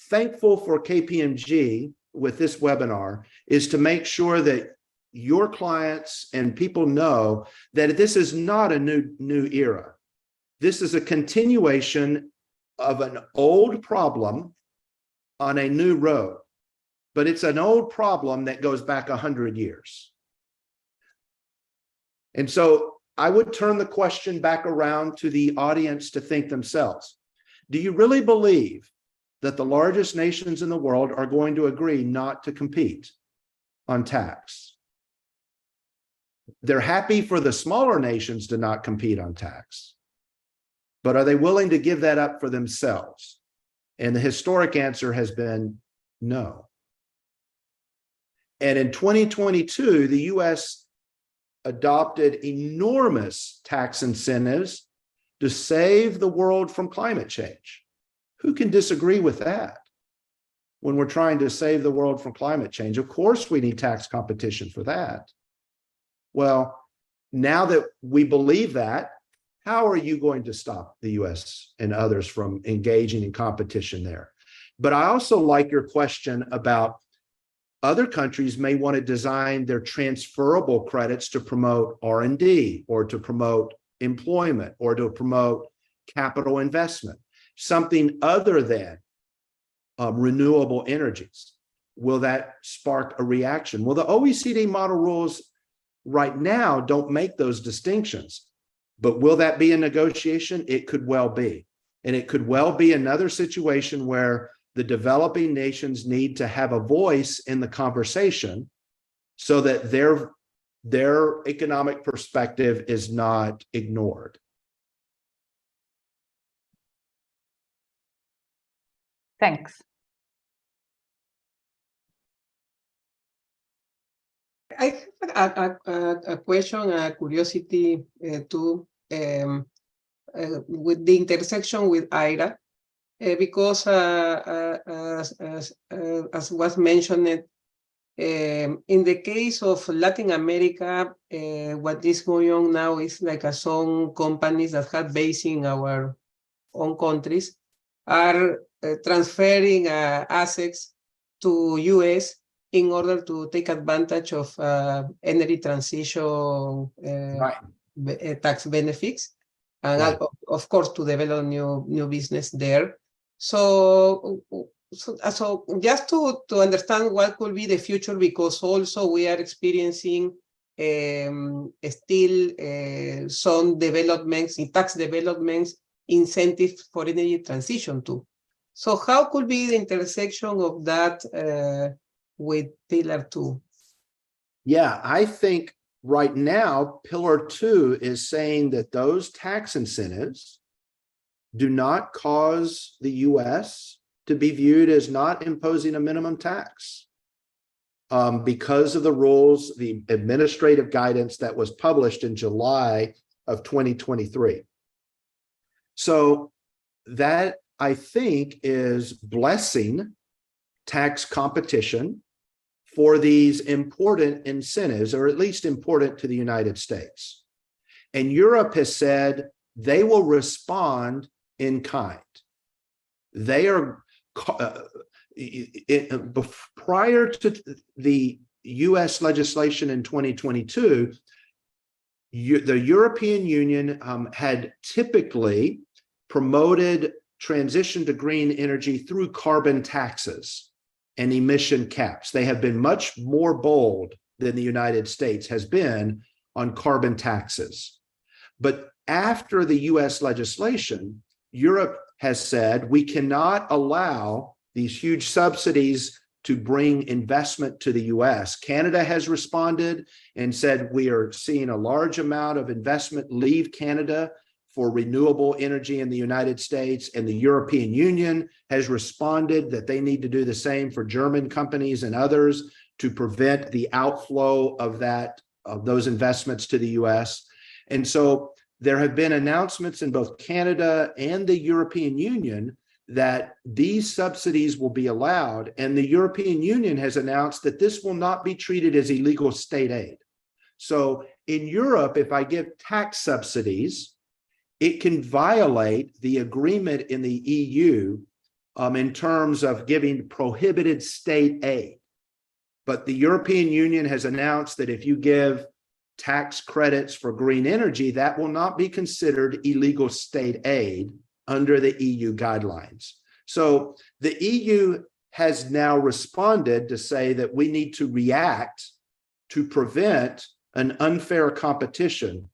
thankful for KPMG with this webinar, is to make sure that your clients and people know that this is not a new era. This is a continuation of an old problem on a new road. But it's an old problem that goes back 100 years. And so I would turn the question back around to the audience to think themselves. Do you really believe that the largest nations in the world are going to agree not to compete on tax? They're happy for the smaller nations to not compete on tax, but are they willing to give that up for themselves? And the historic answer has been no. And in 2022, the US adopted enormous tax incentives to save the world from climate change. Who can disagree with that? When we're trying to save the world from climate change, of course we need tax competition for that. Well, now that we believe that, how are you going to stop the US and others from engaging in competition there? But I also like your question about other countries may want to design their transferable credits to promote R&D or to promote employment or to promote capital investment, something other than renewable energies. Will that spark a reaction? Well, the OECD model rules right now don't make those distinctions, but will that be a negotiation? It could well be. And it could well be another situation where the developing nations need to have a voice in the conversation so that their economic perspective is not ignored. Thanks. I have a question, a curiosity too, with the intersection with IRA, because as was mentioned, in the case of Latin America, what is going on now is like some companies that have base in our own countries are transferring assets to US in order to take advantage of energy transition tax benefits, and Right. of course to develop new business there. So just to understand what could be the future, because also we are experiencing still some developments in tax developments, incentives for energy transition too. So how could be the intersection of that with Pillar 2? Yeah, I think right now, Pillar 2 is saying that those tax incentives do not cause the US to be viewed as not imposing a minimum tax because of the rules, the administrative guidance that was published in July of 2023. So that, I think, is blessing tax competition for these important incentives, or at least important to the United States. And Europe has said they will respond in kind. They are, prior to the US legislation in 2022, the European Union had typically promoted transition to green energy through carbon taxes and emission caps. They have been much more bold than the United States has been on carbon taxes. But after the US legislation, Europe has said we cannot allow these huge subsidies to bring investment to the US. Canada has responded and said we are seeing a large amount of investment leave Canada for renewable energy in the United States, and the European Union has responded that they need to do the same for German companies and others to prevent the outflow of those investments to the US. And so there have been announcements in both Canada and the European Union that these subsidies will be allowed, and the European Union has announced that this will not be treated as illegal state aid. So in Europe, if I give tax subsidies, it can violate the agreement in the EU in terms of giving prohibited state aid. But the European Union has announced that if you give tax credits for green energy, that will not be considered illegal state aid under the EU guidelines. So the EU has now responded to say that we need to react to prevent an unfair competition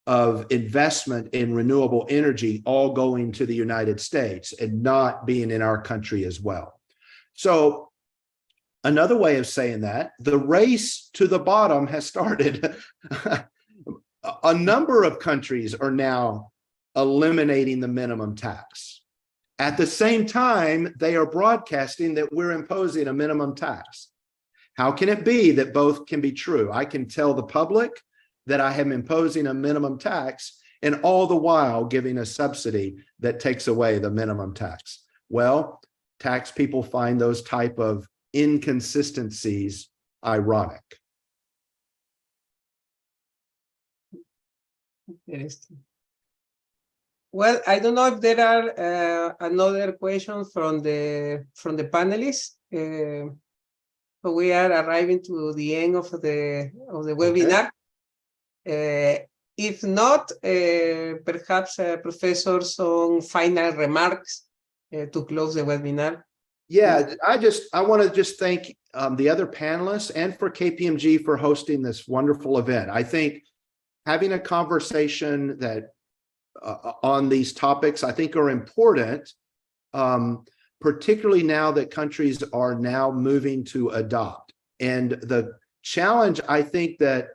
of investment in renewable energy all going to the United States and not being in our country as well. So another way of saying that, the race to the bottom has started. A number of countries are now eliminating the minimum tax. At the same time, they are broadcasting that we're imposing a minimum tax. How can it be that both can be true? I can tell the public that I am imposing a minimum tax and all the while giving a subsidy that takes away the minimum tax. Well, tax people find those type of inconsistencies ironic. Interesting. Well, I don't know if there are another questions from the panelists. So we are arriving to the end of the webinar. If not, perhaps Professor, some final remarks to close the webinar. Yeah, I want to just thank the other panelists and for KPMG for hosting this wonderful event. I think having a conversation that on these topics, I think are important, particularly now that countries are now moving to adopt. And the challenge, I think, that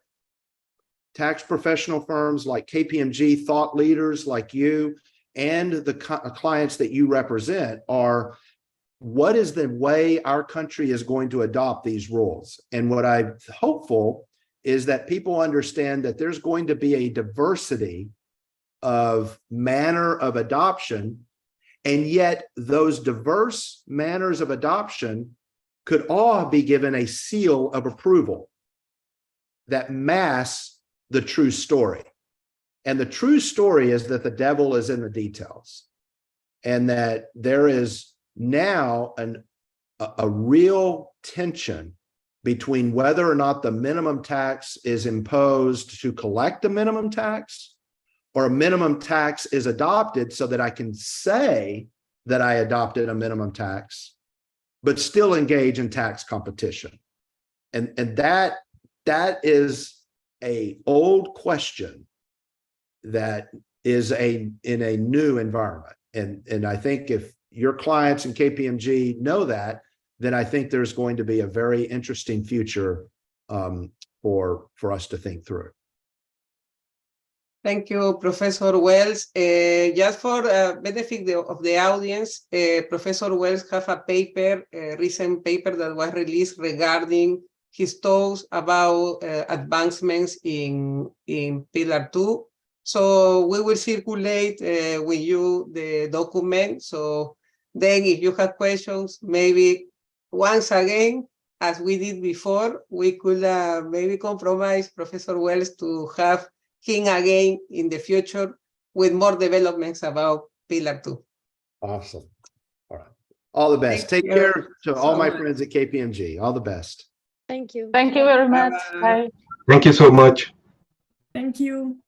tax professional firms like KPMG, thought leaders like you, and the clients that you represent are what is the way our country is going to adopt these rules? And what I'm hopeful is that people understand that there's going to be a diversity of manner of adoption, and yet those diverse manners of adoption could all be given a seal of approval that masks the true story. And the true story is that the devil is in the details, and that there is now a real tension between whether or not the minimum tax is imposed to collect the minimum tax, or a minimum tax is adopted so that I can say that I adopted a minimum tax, but still engage in tax competition. And that is a old question that is in a new environment. And I think if your clients in KPMG know that, then I think there's going to be a very interesting future for us to think through. Thank you, Professor Wells. Just for benefit of the audience, Professor Wells have a paper, a recent paper that was released regarding his thoughts about advancements in Pillar 2. So we will circulate with you the document. So then if you have questions, maybe once again, as we did before, we could maybe compromise Professor Wells to have him again in the future with more developments about Pillar 2. Awesome. All right. All the best. Thank Take you care to all so my much. friends at KPMG. All the best. Thank you. Thank you very much. Bye-bye. Bye. Thank you so much. Thank you.